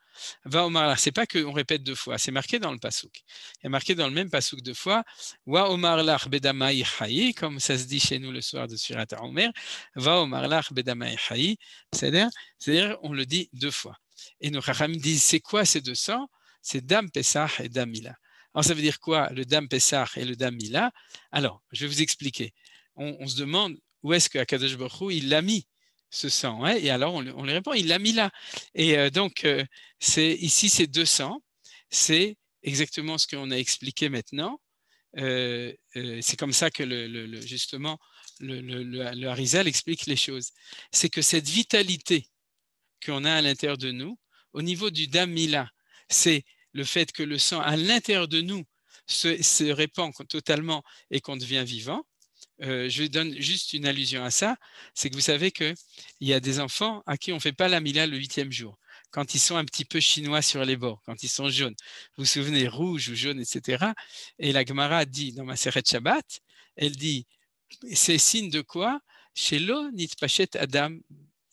Va Omar, c'est pas qu'on répète 2 fois, c'est marqué dans le passouk. Il y a marqué dans le même passouk 2 fois, Wa Omar lach bedamai chayi, comme ça se dit chez nous le soir de Surat HaOmer, Va Omar lach bedamai chayi, c'est-à-dire on le dit 2 fois. Et nos Chachamim disent, c'est quoi ces 200? C'est Dam Pesach et Dam Mila. Alors, ça veut dire quoi, le Dam Pesach et le Dam Mila? Alors, je vais vous expliquer. On se demande où est-ce qu'Akadosh Baruch Hu, il l'a mis, ce sang. Hein? Et alors, on lui répond, il l'a mis là. Et donc, ici, c'est 200. C'est exactement ce qu'on a expliqué maintenant. C'est comme ça que, justement, le Harizal explique les choses. C'est que cette vitalité qu'on a à l'intérieur de nous, au niveau du Dam Mila, c'est le fait que le sang à l'intérieur de nous se répand totalement et qu'on devient vivant. Je donne juste une allusion à ça, c'est que vous savez qu'il y a des enfants à qui on ne fait pas la Mila le 8e jour, quand ils sont un petit peu chinois sur les bords, quand ils sont jaunes. Vous vous souvenez, rouge ou jaune, etc. Et la Gemara dit dans Maseret Shabbat, elle dit, c'est signe de quoi? Chez lo nitpachet Adam,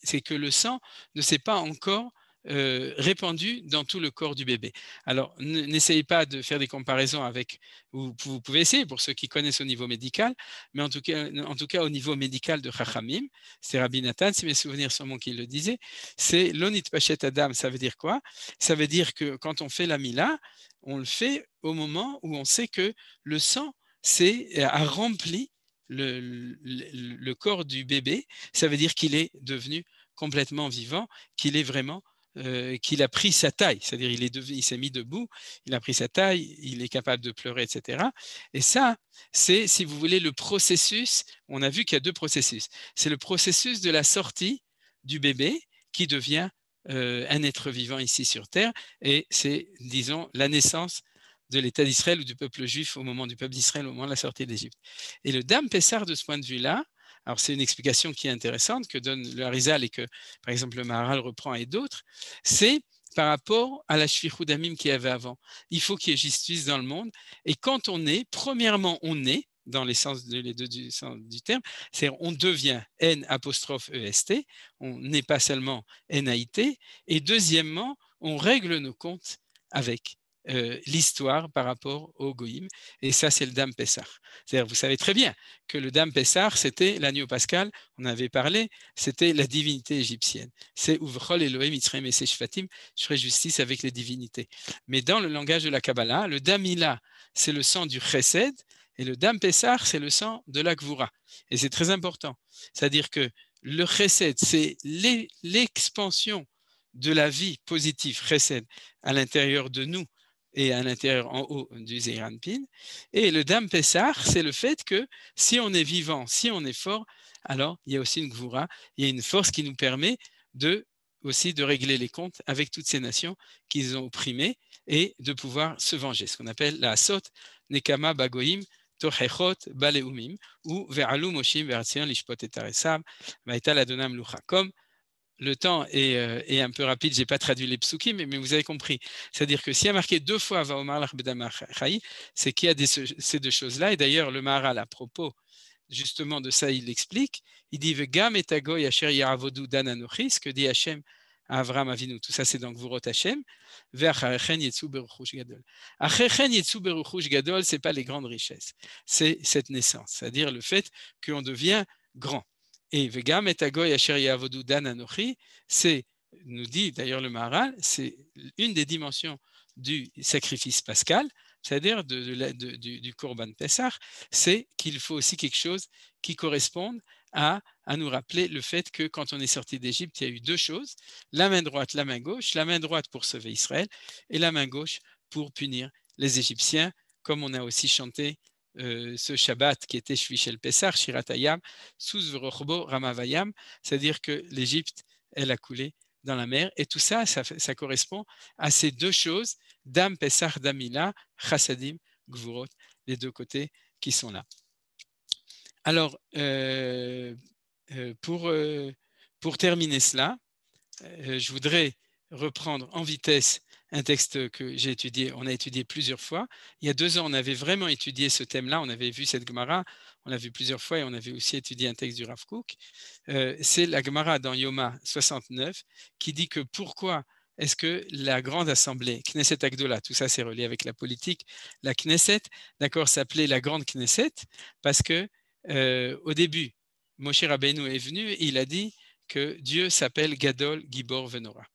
c'est que le sang ne s'est pas encore répandu dans tout le corps du bébé. Alors, n'essayez pas de faire des comparaisons avec, vous pouvez essayer pour ceux qui connaissent au niveau médical, mais en tout cas au niveau médical de Chachamim, c'est Rabbi Nathan, si mes souvenirs sont bons qui le disait, c'est l'onit pachet Adam, ça veut dire quoi? Ça veut dire que quand on fait la Mila, on le fait au moment où on sait que le sang a rempli le corps du bébé, ça veut dire qu'il est devenu complètement vivant, qu'il est vraiment qu'il a pris sa taille, c'est-à-dire il s'est mis debout, il a pris sa taille, il est capable de pleurer, etc. Et ça, c'est, si vous voulez, le processus, on a vu qu'il y a 2 processus. C'est le processus de la sortie du bébé qui devient un être vivant ici sur Terre, et c'est, disons, la naissance de l'État d'Israël ou du peuple juif au moment du peuple d'Israël au moment de la sortie d'Égypte. Et le Dam Pessar, de ce point de vue-là, alors c'est une explication qui est intéressante que donne le Harizal et que, par exemple, le Maharal reprend et d'autres, c'est par rapport à la Shfichut Damim qu'il y avait avant. Il faut qu'il y ait justice dans le monde. Et quand on est, premièrement, on est, dans les sens du terme, c'est-à-dire on devient N''EST, on n'est pas seulement NAIT, et deuxièmement, on règle nos comptes avec l'histoire par rapport au Goïm, et ça c'est le Dam Pessar. C'est-à-dire, vous savez très bien que le Dam Pessar, c'était l'agneau pascal, on avait parlé, c'était la divinité égyptienne. C'est Uvrchol Elohim Mitzrayim et Shvatim, je ferai justice avec les divinités. Mais dans le langage de la Kabbalah, le Dam Mila, c'est le sang du Chesed, et le Dam Pessar, c'est le sang de la Gvura. Et c'est très important. C'est-à-dire que le Chesed, c'est l'expansion de la vie positive, Chesed, à l'intérieur de nous, et à l'intérieur en haut du Zeir Anpin. Et le Dam Pessar, c'est le fait que si on est vivant, si on est fort, alors il y a aussi une Gvura, il y a une force qui nous permet aussi de régler les comptes avec toutes ces nations qu'ils ont opprimées et de pouvoir se venger. Ce qu'on appelle la Asot, Nekama Bagoim, Tochechot Baleumim, ou Ve'alu Moshim Ve'atzion Lishpot et Taresam, Vaïta Ladonam Lucha. Comme le temps est un peu rapide, je n'ai pas traduit les psukim, mais vous avez compris. C'est-à-dire que s'il y a marqué 2 fois Vaomar lach bedam chayi, c'est qu'il y a ces 2 choses-là. Et d'ailleurs, le Maharal, à propos justement de ça, il explique. Il dit Vegam et Agoy Asher Ya'avodu Dan Anochi, ce que dit Hachem à Avraham Avinu. Tout ça, c'est dans Gvurot Hachem. Ve'acharechen yetzu beruchush gadol. Acharechen yetzu beruchush gadol, c'est pas les grandes richesses, c'est cette naissance, c'est-à-dire le fait qu'on devient grand. Et Vegam et Agoy Asher Ya'avodu Dan Anochi, c'est, nous dit d'ailleurs le Maharal, c'est une des dimensions du sacrifice pascal, c'est-à-dire du Korban Pessah, c'est qu'il faut aussi quelque chose qui corresponde à nous rappeler le fait que quand on est sorti d'Égypte, il y a eu deux choses, la main droite, la main droite pour sauver Israël et la main gauche pour punir les Égyptiens, comme on a aussi chanté ce Shabbat qui était Shvi Shel Pessah, Shirat Hayam, Suz V'rochbo Ramavayam, c'est-à-dire que l'Égypte, elle a coulé dans la mer, et tout ça, ça correspond à ces deux choses, Dam Pessah Damila, Chassadim, Gvurot, les deux côtés qui sont là. Alors, pour terminer cela, je voudrais reprendre en vitesse un texte que j'ai étudié, on a étudié plusieurs fois. Il y a 2 ans, on avait vraiment étudié ce thème-là, on avait vu cette Gemara, on l'a vu plusieurs fois et on avait aussi étudié un texte du Rav Kook. C'est la Gemara dans Yoma 69 qui dit que pourquoi est-ce que la grande assemblée, Knesset Agdola, tout ça c'est relié avec la politique, la Knesset, d'accord, s'appelait la grande Knesset parce que au début, Moshe Rabbeinu est venu et il a dit que Dieu s'appelle Gadol, Gibor, Venora.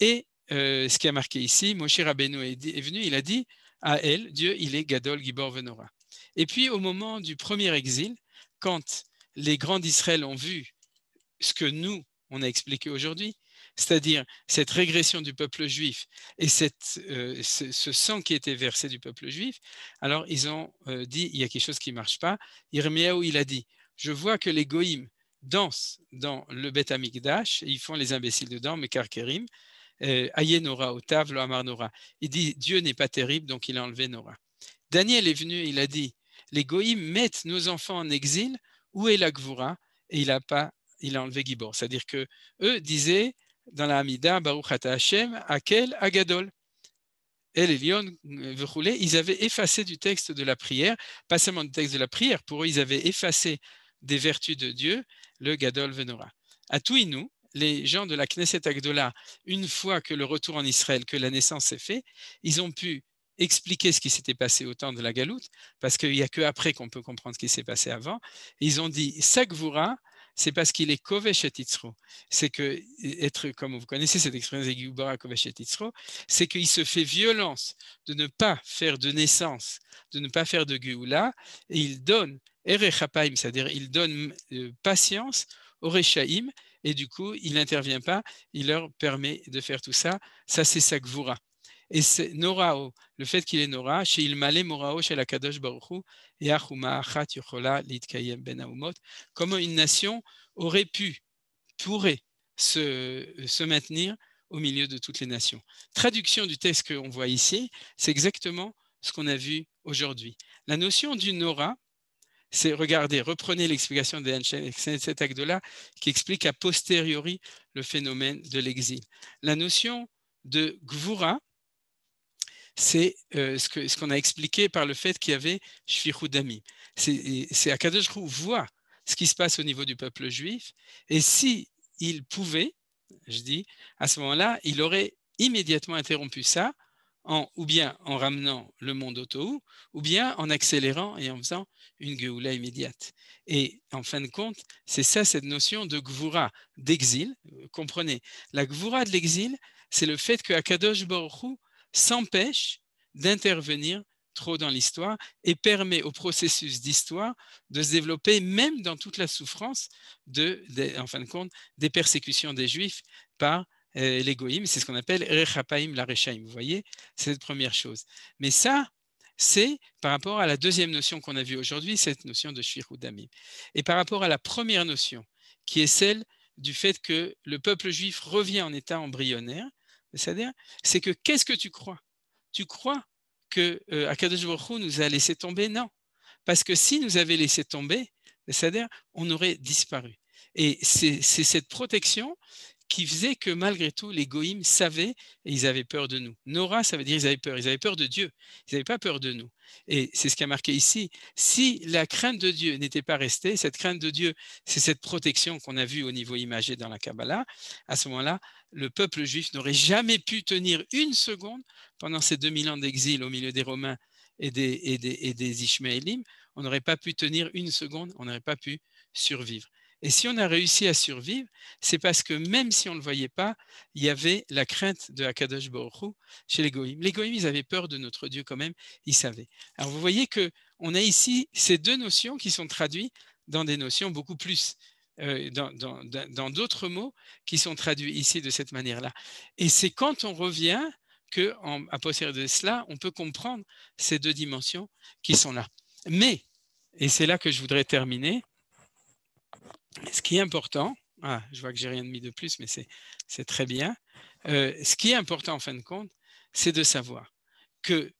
Et ce qui a marqué ici, Moshe Rabbeinu est venu, il a dit à elle, Dieu, il est Gadol, Gibor, Venora. Et puis au moment du premier exil, quand les grands d'Israël ont vu ce que nous, on a expliqué aujourd'hui, c'est-à-dire cette régression du peuple juif et ce sang qui était versé du peuple juif, alors ils ont dit, il y a quelque chose qui ne marche pas. Yirmiyahu, il a dit, je vois que les goïms dansent dans le Beth Amikdash, ils font les imbéciles dedans, Mekarkerim, Aye Nora, Otav, Lo Amar Nora. Il dit, Dieu n'est pas terrible, donc il a enlevé Nora. Daniel est venu, il a dit, les goïms mettent nos enfants en exil, où est la Gvura? Et il a enlevé Gibor. C'est-à-dire que eux disaient, dans la Hamida, Baruch Ata Hashem, Akel, Agadol. El Elion, ils avaient effacé du texte de la prière, pas seulement du texte de la prière, pour eux, ils avaient effacé des vertus de Dieu, le Gadol Venora. À Touinou, les gens de la Knesset Agdola, une fois que le retour en Israël, que la naissance s'est faite, ils ont pu expliquer ce qui s'était passé au temps de la Galoute, parce qu'il n'y a qu'après qu'on peut comprendre ce qui s'est passé avant. Et ils ont dit, Sagvura, c'est parce qu'il est Kovesh et Yitzro. C'est que, comme vous connaissez cette expression, Zegubara Kovesh et Yitzro, c'est qu'il se fait violence de ne pas faire de naissance, de ne pas faire de Geoula, et il donne Erechapaim, c'est-à-dire il donne patience aux Rechaim, et du coup, il n'intervient pas, il leur permet de faire tout ça. Ça, c'est sa Gvura. Et c'est Norao, le fait qu'il est Nora, chez il malé Morao, chez la Kadosh Baruchu, et Achuma Achat Yochola Litkayem Ben Aumot, comment une nation pourrait se maintenir au milieu de toutes les nations. Traduction du texte qu'on voit ici, c'est exactement ce qu'on a vu aujourd'hui. La notion du Nora, c'est, regardez, reprenez l'explication de cet Agdola qui explique a posteriori le phénomène de l'exil. La notion de Gvura, c'est ce qu'on a expliqué par le fait qu'il y avait Shfichut Damim. C'est Akadosh Baruch Hu voit ce qui se passe au niveau du peuple juif, et s'il pouvait, je dis, à ce moment-là, il aurait immédiatement interrompu ça, ou bien en ramenant le monde au Tohu, ou bien en accélérant et en faisant une Geoula immédiate. Et en fin de compte, c'est ça cette notion de Gvura, d'exil. Comprenez, la Gvura de l'exil, c'est le fait que Akadosh Baruch Hu s'empêche d'intervenir trop dans l'histoire et permet au processus d'histoire de se développer même dans toute la souffrance en fin de compte, des persécutions des Juifs par les Goïm. C'est ce qu'on appelle Rechapaim la Rechaim. Vous voyez, c'est cette première chose. Mais ça, c'est par rapport à la deuxième notion qu'on a vue aujourd'hui, cette notion de Shfichut Damim. Et par rapport à la première notion, qui est celle du fait que le peuple juif revient en état embryonnaire, c'est-à-dire, c'est que qu'est-ce que tu crois? Tu crois que Akadosh Baruch Hu nous a laissé tomber? Non. Parce que s'il nous avait laissé tomber, c'est-à-dire, on aurait disparu. Et c'est cette protection qui faisait que malgré tout, les goïms savaient et ils avaient peur de nous. Nora, ça veut dire ils avaient peur de Dieu, ils n'avaient pas peur de nous. Et c'est ce qui a marqué ici. Si la crainte de Dieu n'était pas restée, cette crainte de Dieu, c'est cette protection qu'on a vue au niveau imagé dans la Kabbalah, à ce moment-là, le peuple juif n'aurait jamais pu tenir une seconde pendant ces 2000 ans d'exil au milieu des Romains et des Ishmaélim. On n'aurait pas pu tenir une seconde, on n'aurait pas pu survivre. Et si on a réussi à survivre, c'est parce que même si on ne le voyait pas, il y avait la crainte de Akadosh Baruch Hu chez les Goïms. Les Goïms, ils avaient peur de notre Dieu quand même, ils savaient. Alors vous voyez qu'on a ici ces deux notions qui sont traduites dans des notions beaucoup plus, dans d'autres mots qui sont traduits ici de cette manière-là. Et c'est quand on revient qu'à posteriori de cela, on peut comprendre ces deux dimensions qui sont là. Mais, et c'est là que je voudrais terminer, ce qui est important, je vois que j'ai rien mis de plus, mais c'est très bien. Ce qui est important en fin de compte, c'est de savoir que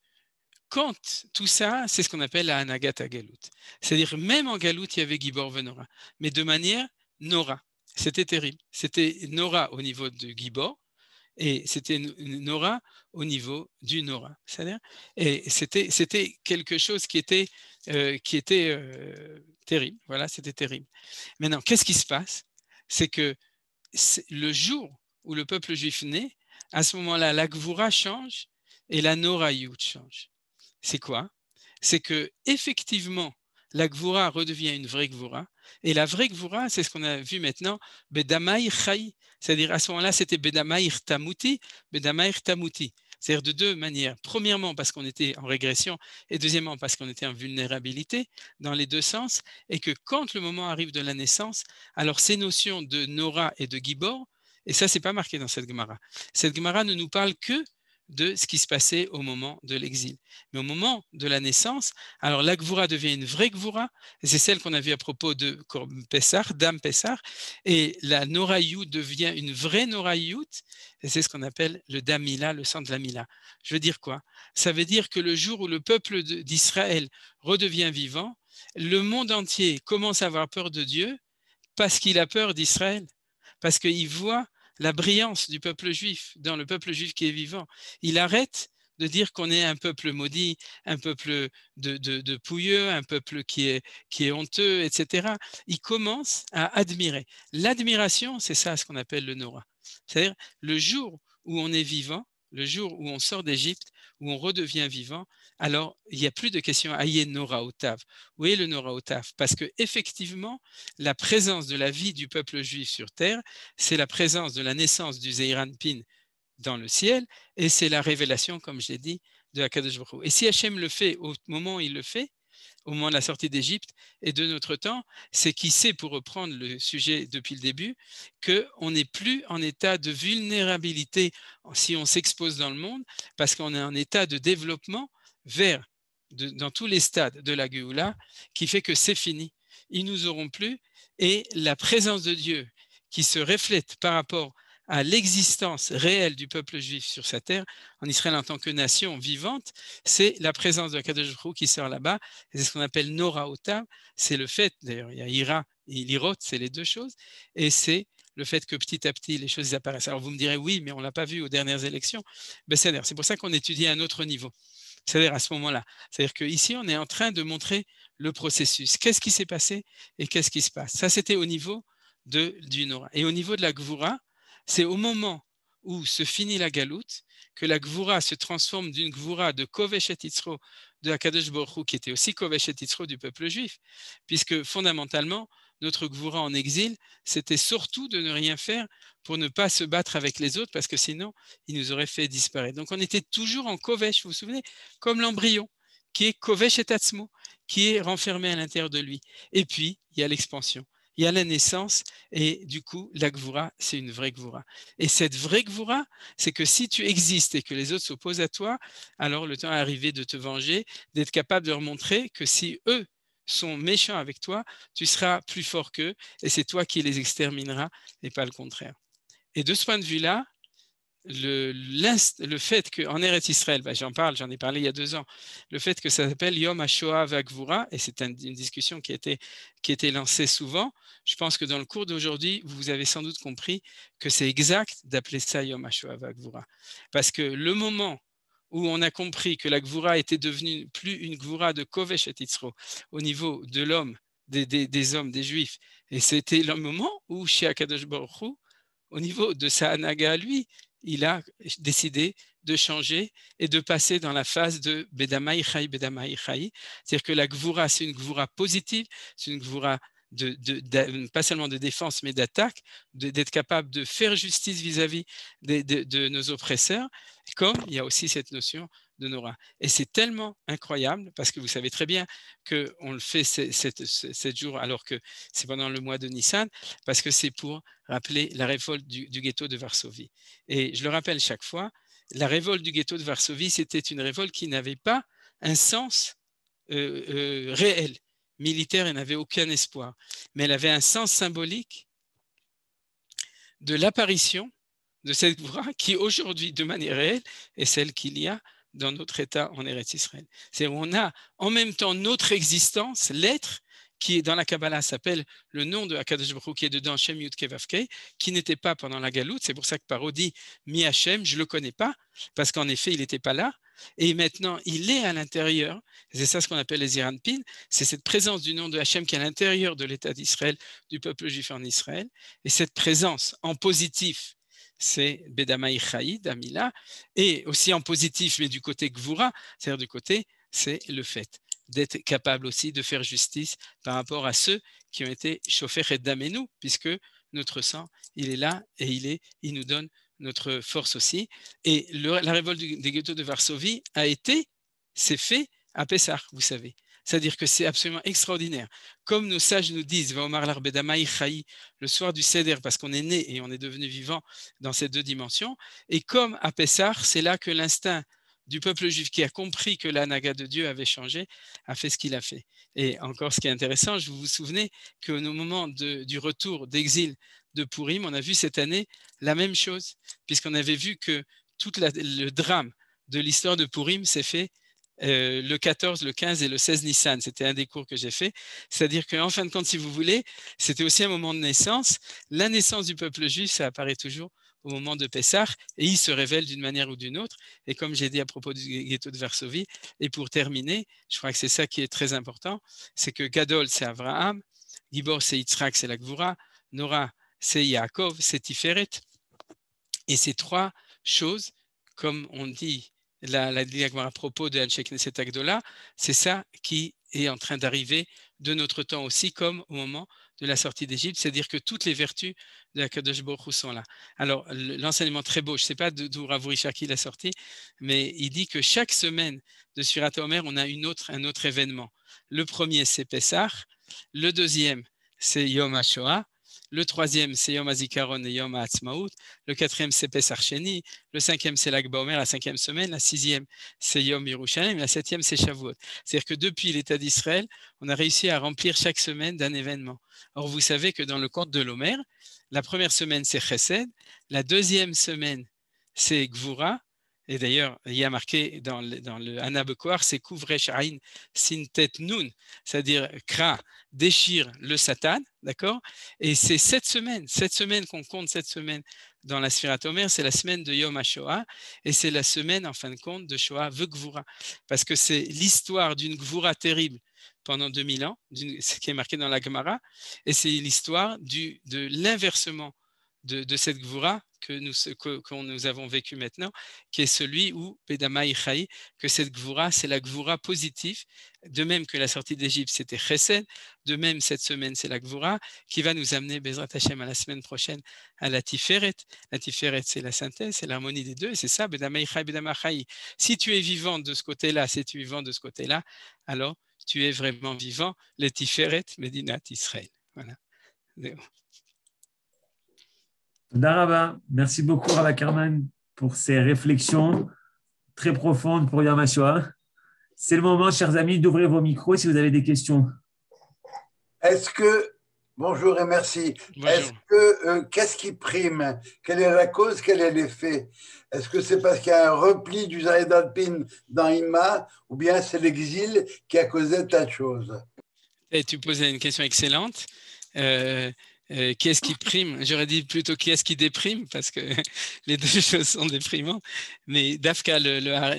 quand tout ça, c'est ce qu'on appelle la Hanagat Galut. C'est-à-dire même en Galut, il y avait Gibor Venora, mais de manière Nora. C'était terrible. C'était Nora au niveau de Gibor et c'était Nora au niveau du Nora. C'est-à-dire, et c'était quelque chose qui était terrible. Voilà, c'était terrible. Maintenant, qu'est-ce qui se passe? C'est que le jour où le peuple juif naît, à ce moment-là, la Gvura change et la Noraïut change. C'est quoi? C'est que effectivement, la Gvura redevient une vraie Gvura. Et la vraie Gvura, c'est ce qu'on a vu maintenant, Bedamaïr Chai. C'est-à-dire, à ce moment-là, c'était Bedamaïr Tamuti, Bedamaïr Tamuti. C'est-à-dire de deux manières. Premièrement, parce qu'on était en régression, et deuxièmement, parce qu'on était en vulnérabilité, dans les deux sens, et que quand le moment arrive de la naissance, alors ces notions de Nora et de Gibor, et ça, c'est pas marqué dans cette Gemara. Cette Gemara ne nous parle que de ce qui se passait au moment de l'exil. Mais au moment de la naissance, alors la Gvura devient une vraie Gvura, et c'est celle qu'on a vue à propos de Pessar, Dame Pessar, et la Noraïut devient une vraie Noraïut, et c'est ce qu'on appelle le Dam Mila, le sang de la Mila. Je veux dire quoi? Ça veut dire que le jour où le peuple d'Israël redevient vivant, le monde entier commence à avoir peur de Dieu parce qu'il a peur d'Israël, parce qu'il voit la brillance du peuple juif, dans le peuple juif qui est vivant. Il arrête de dire qu'on est un peuple maudit, un peuple de pouilleux, un peuple qui est honteux, etc. Il commence à admirer. L'admiration, c'est ça ce qu'on appelle le Nora. C'est-à-dire le jour où on est vivant, le jour où on sort d'Égypte, où on redevient vivant, alors il n'y a plus de question Aïe Nora Otav. Où est le Nora Otav? Parce que effectivement, la présence de la vie du peuple juif sur terre, c'est la présence de la naissance du Zeir Anpin dans le ciel, et c'est la révélation, comme je l'ai dit, de Akadosh Baruch Hu. Et si Hachem le fait au moment où il le fait, au moment de la sortie d'Égypte et de notre temps, c'est qu'il sait, pour reprendre le sujet depuis le début, qu'on n'est plus en état de vulnérabilité si on s'expose dans le monde, parce qu'on est en état de développement vers, dans tous les stades de la Géoula, qui fait que c'est fini. Ils nous auront plus, et la présence de Dieu qui se reflète par rapport à l'existence réelle du peuple juif sur sa terre, en Israël en tant que nation vivante, c'est la présence de Kadosh Baruch Hu qui sort là-bas. C'est ce qu'on appelle Nora Otav. C'est le fait, d'ailleurs, il y a Ira et l'Irot, c'est les deux choses, et c'est le fait que petit à petit, les choses apparaissent. Alors vous me direz, oui, mais on ne l'a pas vu aux dernières élections. Ben, c'est pour ça qu'on étudie à un autre niveau. C'est-à-dire à ce moment-là. C'est-à-dire qu'ici, on est en train de montrer le processus. Qu'est-ce qui s'est passé et qu'est-ce qui se passe? Ça, c'était au niveau du Nora. Et au niveau de la Gvura, c'est au moment où se finit la galoute que la Gvura se transforme d'une Gvura de Kovesh et Yitzro de Akadosh Baruch Hu, qui était aussi Kovesh et Yitzro du peuple juif, puisque fondamentalement, notre Gvura en exil, c'était surtout de ne rien faire pour ne pas se battre avec les autres, parce que sinon, ils nous auraient fait disparaître. Donc on était toujours en Kovesh, vous vous souvenez, comme l'embryon, qui est Kovesh et Tatzmo, qui est renfermé à l'intérieur de lui. Et puis, il y a l'expansion. Il y a la naissance, et du coup, la Gvura, c'est une vraie Gvura. Et cette vraie Gvura, c'est que si tu existes et que les autres s'opposent à toi, alors le temps est arrivé de te venger, d'être capable de leur montrer que si eux sont méchants avec toi, tu seras plus fort qu'eux, et c'est toi qui les extermineras, et pas le contraire. Et de ce point de vue-là, le fait qu'en Eretz Israël, j'en ai parlé il y a 2 ans, le fait que ça s'appelle Yom HaShoah V'Gvura, et c'est une discussion qui a été lancée souvent, je pense que dans le cours d'aujourd'hui, vous avez sans doute compris que c'est exact d'appeler ça Yom HaShoah V'Gvura. Parce que le moment où on a compris que la Gvura était devenue plus une Gvura de Kovesh et Yitzro au niveau de l'homme, des hommes, des Juifs, et c'était le moment où chez Akadosh Baruch Hu, au niveau de sa Hanaga à lui, il a décidé de changer et de passer dans la phase de Bedamai Chai, Bedamai Chai. C'est-à-dire que la Gvura, c'est une Gvura positive, c'est une Gvura pas seulement de défense, mais d'attaque, d'être capable de faire justice vis-à-vis de nos oppresseurs, comme il y a aussi cette notion de Nora. Et c'est tellement incroyable, parce que vous savez très bien qu'on le fait 7 jours, alors que c'est pendant le mois de Nissan, parce que c'est pour rappeler la révolte du ghetto de Varsovie. Et je le rappelle chaque fois, la révolte du ghetto de Varsovie, c'était une révolte qui n'avait pas un sens réel, militaire, elle n'avait aucun espoir, mais elle avait un sens symbolique de l'apparition de cette Gvura qui aujourd'hui, de manière réelle, est celle qu'il y a dans notre État en Eretz Israël. C'est-à-dire qu'on a en même temps notre existence, l'être, qui est dans la Kabbalah s'appelle le nom de Akadosh Baruch Hu, qui est dedans Shem Yud Kei Vav Kei, qui n'était pas pendant la Galoute. C'est pour ça que Paro dit Mi Hashem, je ne le connais pas, parce qu'en effet, il n'était pas là. Et maintenant, il est à l'intérieur. C'est ça ce qu'on appelle les Ziranpin. C'est cette présence du nom de Hachem qui est à l'intérieur de l'État d'Israël, du peuple juif en Israël. Et cette présence en positif, c'est Bedamai Chai, Damila, et aussi en positif, mais du côté Gvura, c'est-à-dire du côté, c'est le fait d'être capable aussi de faire justice par rapport à ceux qui ont été chauffés et damenu, puisque notre sang, il est là et il nous donne notre force aussi. Et la révolte des ghettos de Varsovie s'est fait à Pessah, vous savez. C'est-à-dire que c'est absolument extraordinaire. Comme nos sages nous disent, Vaomar l'arbedamaï chaï, le soir du Seder, parce qu'on est né et on est devenu vivant dans ces 2 dimensions. Et comme à Pessah, c'est là que l'instinct du peuple juif qui a compris que la Naga de Dieu avait changé, a fait ce qu'il a fait. Et encore, ce qui est intéressant, vous vous souvenez qu'au moment du retour d'exil de Purim, on a vu cette année la même chose, puisqu'on avait vu que tout le drame de l'histoire de Purim s'est fait le 14, le 15 et le 16 Nissan. C'était un des cours que j'ai fait. C'est-à-dire qu'en fin de compte, si vous voulez, c'était aussi un moment de naissance. La naissance du peuple juif, ça apparaît toujours au moment de Pessah, et il se révèle d'une manière ou d'une autre. Et comme j'ai dit à propos du ghetto de Varsovie, et pour terminer, je crois que c'est ça qui est très important, c'est que Gadol, c'est Abraham, Gibor, c'est Yitzhak, c'est la Gvura, Nora, c'est Yaakov, c'est Tiferet. Et ces 3 choses, comme on dit la diagma à propos de Anshe Knesset Agdola, c'est ça qui est en train d'arriver de notre temps aussi, comme au moment de la sortie d'Égypte, c'est-à-dire que toutes les vertus de la Kadosh Baruch Hu sont là. Alors, l'enseignement très beau, je ne sais pas d'où Rav Richaki l'a sorti, mais il dit que chaque semaine de Sfirat Omer, on a un autre événement. Le premier, c'est Pessah. Le deuxième, c'est Yom HaShoah. Le 3e, c'est Yom HaZikaron et Yom HaAtzmaut. Le 4e, c'est Pesach Sheni. Le 5e, c'est Lag BaOmer, la 5e semaine. La 6e, c'est Yom Yerushalayim. La 7e, c'est Shavuot. C'est-à-dire que depuis l'État d'Israël, on a réussi à remplir chaque semaine d'un événement. Or, vous savez que dans le conte de l'Omer, la première semaine, c'est Chesed. La deuxième semaine, c'est Gvura. Et d'ailleurs, il y a marqué dans le Hana Bekoar, c'est Kouvresh Aïn Sintet Nun, c'est-à-dire Kra, déchire le Satan, d'accord? Et c'est cette semaine qu'on compte, cette semaine dans la Sfirat Omer, c'est la semaine de Yom HaShoah, et c'est la semaine, en fin de compte, de Shoah V'Gvura, parce que c'est l'histoire d'une Gvura terrible pendant 2000 ans, ce qui est marqué dans la Gemara, et c'est l'histoire de l'inversement de cette Gvura que nous avons vécu maintenant, qui est celui où Bedamai Chai, que cette Gvura, c'est la Gvura positive, de même que la sortie d'Égypte, c'était Chesed, de même cette semaine, c'est la Gvura, qui va nous amener, Bezrat Hashem, à la semaine prochaine, à la Tiferet. La Tiferet, c'est la synthèse, c'est l'harmonie des deux, et c'est ça, Bedamai Chai, Bedamai Chai. Si tu es vivant de ce côté-là, si tu es vivant de ce côté-là, alors tu es vraiment vivant, le Tiferet, Medinat Israël. Voilà. Daraba, merci beaucoup Rav Ackerman pour ces réflexions très profondes pour Yom HaShoah. C'est le moment, chers amis, d'ouvrir vos micros si vous avez des questions. Est-ce que Bonjour et merci. Bonjour. Qu'est-ce qui prime? Quelle est la cause? Quel est l'effet? Est-ce que c'est parce qu'il y a un repli du Zahid Alpin dans Ima ou bien c'est l'exil qui a causé telle chose? Et tu posais une question excellente. Qui est-ce qui prime? J'aurais dit plutôt qui est-ce qui déprime, parce que les deux choses sont déprimantes. Mais Dafka,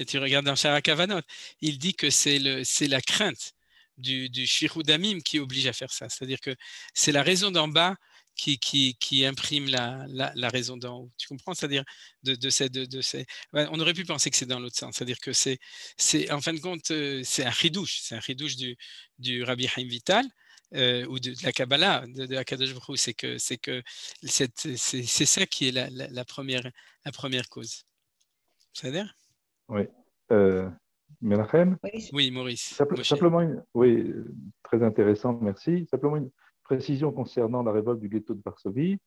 tu regardes dans Shara Kavanot, il dit que c'est la crainte du Shirou Damim qui oblige à faire ça. C'est-à-dire que c'est la raison d'en bas qui imprime la raison d'en haut. Tu comprends? C'est-à-dire ouais, on aurait pu penser que c'est dans l'autre sens. C'est-à-dire que c'est en fin de compte, c'est un chidouche. C'est un chidouche du Rabbi Chaim Vital. Ou de la Kabbalah, de Akadosh Baruch Hu, c'est que c'est ça qui est la première cause. C'est-à-dire? Oui. Menachem? Oui, Maurice. Simplement, oui, très intéressant, merci. Simplement une précision concernant la révolte du ghetto de Varsovie.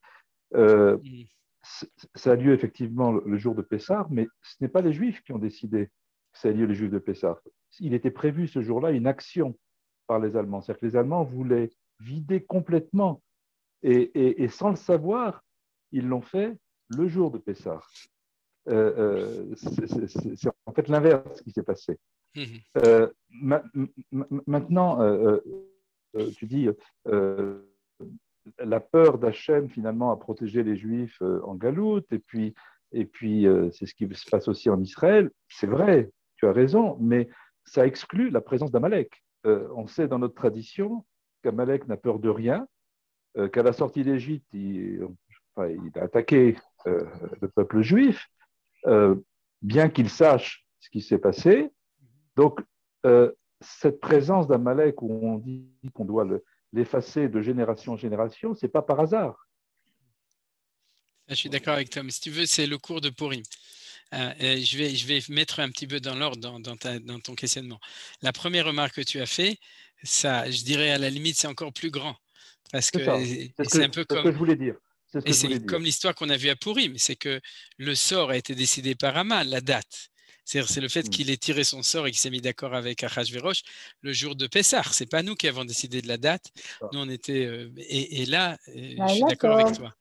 Ça a lieu effectivement le jour de Pessah, mais ce n'est pas les Juifs qui ont décidé que ça ait lieu le jour de Pessah. Il était prévu ce jour-là une action par les Allemands. C'est-à-dire que les Allemands voulaient vider complètement et sans le savoir, ils l'ont fait le jour de Pessah. C'est en fait l'inverse qui s'est passé. Maintenant, tu dis la peur d'Hachem finalement a protégé les Juifs en Galoute et puis c'est ce qui se passe aussi en Israël. C'est vrai, tu as raison, mais ça exclut la présence d'Amalek. On sait dans notre tradition qu'Amalek n'a peur de rien, qu'à la sortie d'Égypte, il a attaqué le peuple juif, bien qu'il sache ce qui s'est passé. Donc, cette présence d'Amalek où on dit qu'on doit l'effacer de génération en génération, ce n'est pas par hasard. Je suis d'accord avec toi, mais si tu veux, c'est le cours de Purim. Je vais mettre un petit peu dans l'ordre dans ton questionnement. La première remarque que tu as fait, ça, je dirais à la limite, c'est encore plus grand. Parce que c'est un peu comme. C'est ce que je voulais dire. Et c'est comme l'histoire qu'on a vue à Purim, c'est que le sort a été décidé par Haman, la date. C'est le fait qu'il ait tiré son sort et qu'il s'est mis d'accord avec Achashverosh le jour de Pessah. Ce n'est pas nous qui avons décidé de la date. Nous, on était. Et là, je suis d'accord avec toi.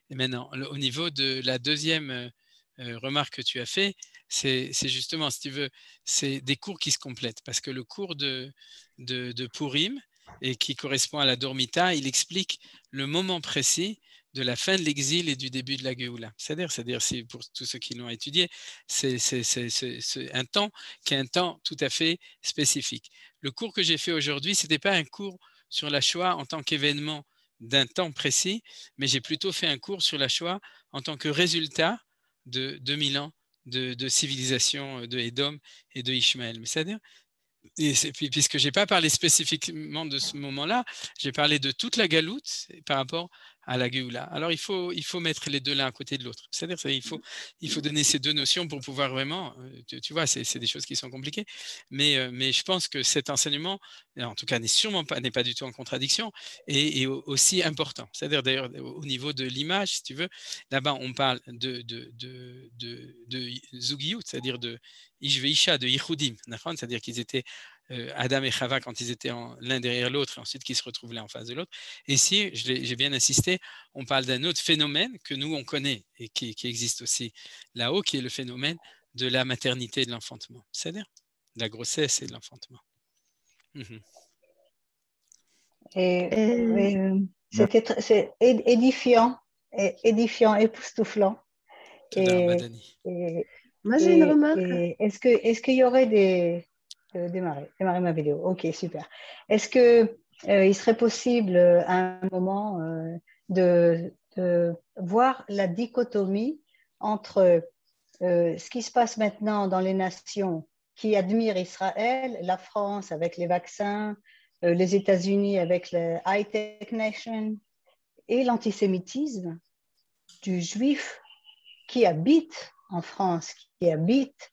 Et maintenant, au niveau de la deuxième remarque que tu as fait, c'est justement, si tu veux, c'est des cours qui se complètent. Parce que le cours de Purim, et qui correspond à la Dormita, il explique le moment précis de la fin de l'exil et du début de la Géoula. C'est-à-dire pour tous ceux qui l'ont étudié, c'est un temps qui est un temps tout à fait spécifique. Le cours que j'ai fait aujourd'hui, ce n'était pas un cours sur la Shoah en tant qu'événement d'un temps précis, mais j'ai plutôt fait un cours sur la Shoah en tant que résultat de 2000 ans de civilisation de Édom et de Ishmaël. Mais c'est-à-dire, puisque je n'ai pas parlé spécifiquement de ce moment-là, j'ai parlé de toute la galoute par rapport à la Géoula. Alors, il faut mettre les deux l'un à côté de l'autre. C'est-à-dire il faut donner ces deux notions pour pouvoir vraiment, tu vois, c'est des choses qui sont compliquées. Mais je pense que cet enseignement, en tout cas, n'est pas du tout en contradiction et aussi important. C'est-à-dire, d'ailleurs, au niveau de l'image, si tu veux, là-bas, on parle de Zugiyut, c'est-à-dire de Ish ve'Isha, de Yichudim, c'est-à-dire qu'ils étaient Adam et Chava quand ils étaient l'un derrière l'autre et ensuite qu'ils se retrouvent l'un en face de l'autre. Et si, j'ai bien insisté, on parle d'un autre phénomène que nous, on connaît et qui existe aussi là-haut, qui est le phénomène de la maternité et de l'enfantement, c'est-à-dire de la grossesse et de l'enfantement. C'est édifiant, époustouflant. Moi, j'ai une remarque. Est-ce qu'il y aurait démarrer ma vidéo. Ok, super. Est-ce que il serait possible à un moment de voir la dichotomie entre ce qui se passe maintenant dans les nations qui admirent Israël, la France avec les vaccins, les États-Unis avec le high-tech nation, et l'antisémitisme du juif qui habite en France, qui habite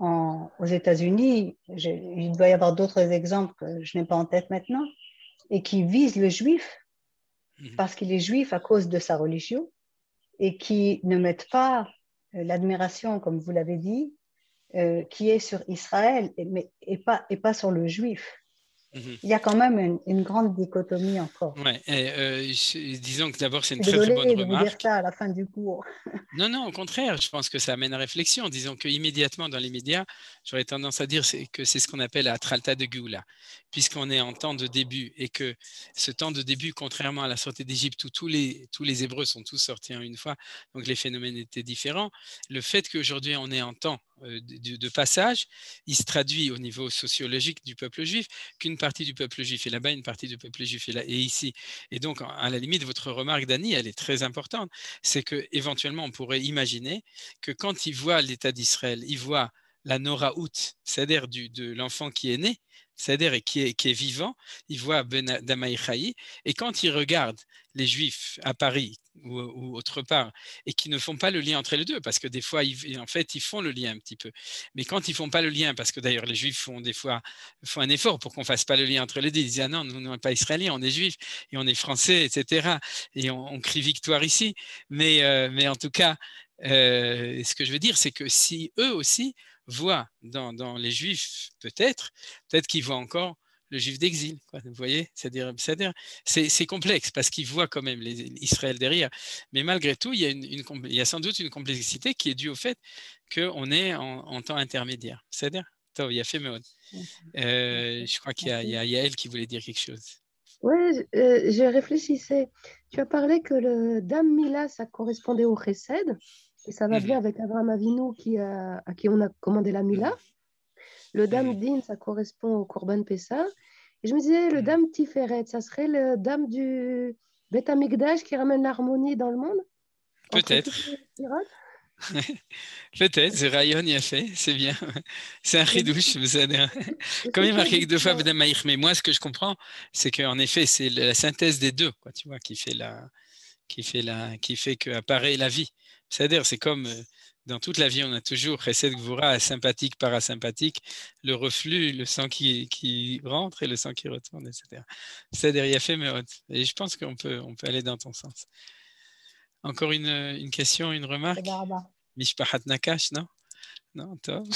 aux États-Unis, il doit y avoir d'autres exemples que je n'ai pas en tête maintenant, et qui vise le juif parce qu'il est juif à cause de sa religion et qui ne mettent pas l'admiration, comme vous l'avez dit, qui est sur Israël et pas sur le juif. Il y a quand même une grande dichotomie encore. Ouais, disons que d'abord, c'est une Je suis très, très bonne désolée de vous dire remarque. ça à la fin du cours. Non, au contraire, je pense que ça amène à réflexion. Disons qu'immédiatement, dans l'immédiat, j'aurais tendance à dire que c'est ce qu'on appelle la tralta de Géoula, puisqu'on est en temps de début et que ce temps de début, contrairement à la sortie d'Égypte où tous les Hébreux sont tous sortis en une fois, donc les phénomènes étaient différents, le fait qu'aujourd'hui on est en temps de passage, il se traduit au niveau sociologique du peuple juif, qu'une partie du peuple juif est là-bas, une partie du peuple juif est ici. Et donc, à la limite, votre remarque, Dani, elle est très importante. C'est qu'éventuellement, on pourrait imaginer que quand il voit l'État d'Israël, il voit la Noraout, c'est-à-dire de l'enfant qui est né, c'est-à-dire qui est vivant, il voit Ben Damai Chayi, et quand il regarde les Juifs à Paris ou autre part, et qui ne font pas le lien entre les deux, parce que des fois, en fait, ils font le lien un petit peu. Mais quand ils ne font pas le lien, parce que d'ailleurs, les Juifs font un effort pour qu'on ne fasse pas le lien entre les deux, ils disent, ah non, nous ne sommes pas Israéliens, on est Juifs, et on est Français, etc. Et on crie victoire ici. Mais en tout cas, ce que je veux dire, c'est que si eux aussi voient dans les Juifs, peut-être qu'ils voient encore le Juif d'exil. Vous voyez, c'est-à-dire, c'est complexe parce qu'ils voient quand même Israël derrière. Mais malgré tout, il y a sans doute une complexité qui est due au fait qu'on est en temps intermédiaire. C'est-à-dire, il y a fait je crois qu'il y a Yael qui voulait dire quelque chose. Oui, je réfléchissais. Tu as parlé que le Dam Mila, ça correspondait au Chesed, et ça va bien avec Abraham Avinu à qui on a commandé la Mila. Le Dam Din, ça correspond au Korban Pessah. Et je me disais, le Dam Tiferet, ça serait le Dam du Beth Amikdash qui ramène l'harmonie dans le monde? Peut-être. Peut-être, c'est Rayon y a fait, c'est bien. C'est un chidouche, comme il marqué 2 fois Beth Maïch. Mais moi, ce que je comprends, c'est qu'en effet, c'est la synthèse des deux, quoi, tu vois, qui fait qu'apparaît la vie. C'est-à-dire, c'est comme dans toute la vie, on a toujours Chesed Gvura, sympathique, parasympathique, le reflux, le sang qui rentre et le sang qui retourne, etc. C'est-à-dire, il y a fait Meod. Et je pense qu'on peut aller dans ton sens. Encore une question, une remarque? Mishpachat Nakash, non? Non, top.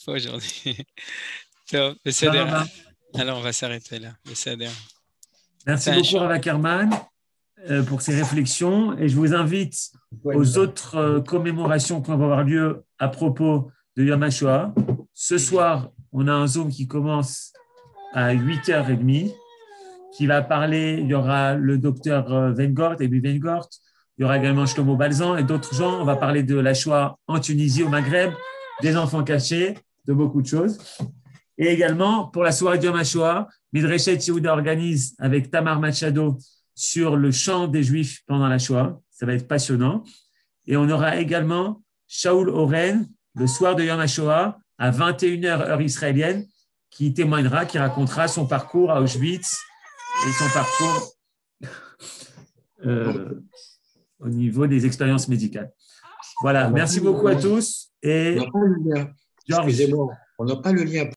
Pas aujourd'hui. Top. Alors, on va s'arrêter là. Merci beaucoup, Rav Ackerman, pour ces réflexions. Et je vous invite aux autres commémorations qui vont avoir lieu à propos de Yom HaShoah. Ce soir, on a un Zoom qui commence à 8h30, qui va parler. Il y aura le docteur Weingart, Ebi Weingart. Il y aura également Shlomo Balzan et d'autres gens. On va parler de la Shoah en Tunisie, au Maghreb, des enfants cachés, de beaucoup de choses. Et également, pour la soirée de Yom HaShoah, Midreshet Yehuda organise avec Tamar Machado sur le chant des Juifs pendant la Shoah. Ça va être passionnant. Et on aura également Shaul Oren, le soir de Yom HaShoah, à 21h heure israélienne, qui témoignera, qui racontera son parcours à Auschwitz et son parcours au niveau des expériences médicales. Voilà, merci beaucoup à tous. Et Excusez-moi, on n'a pas le lien.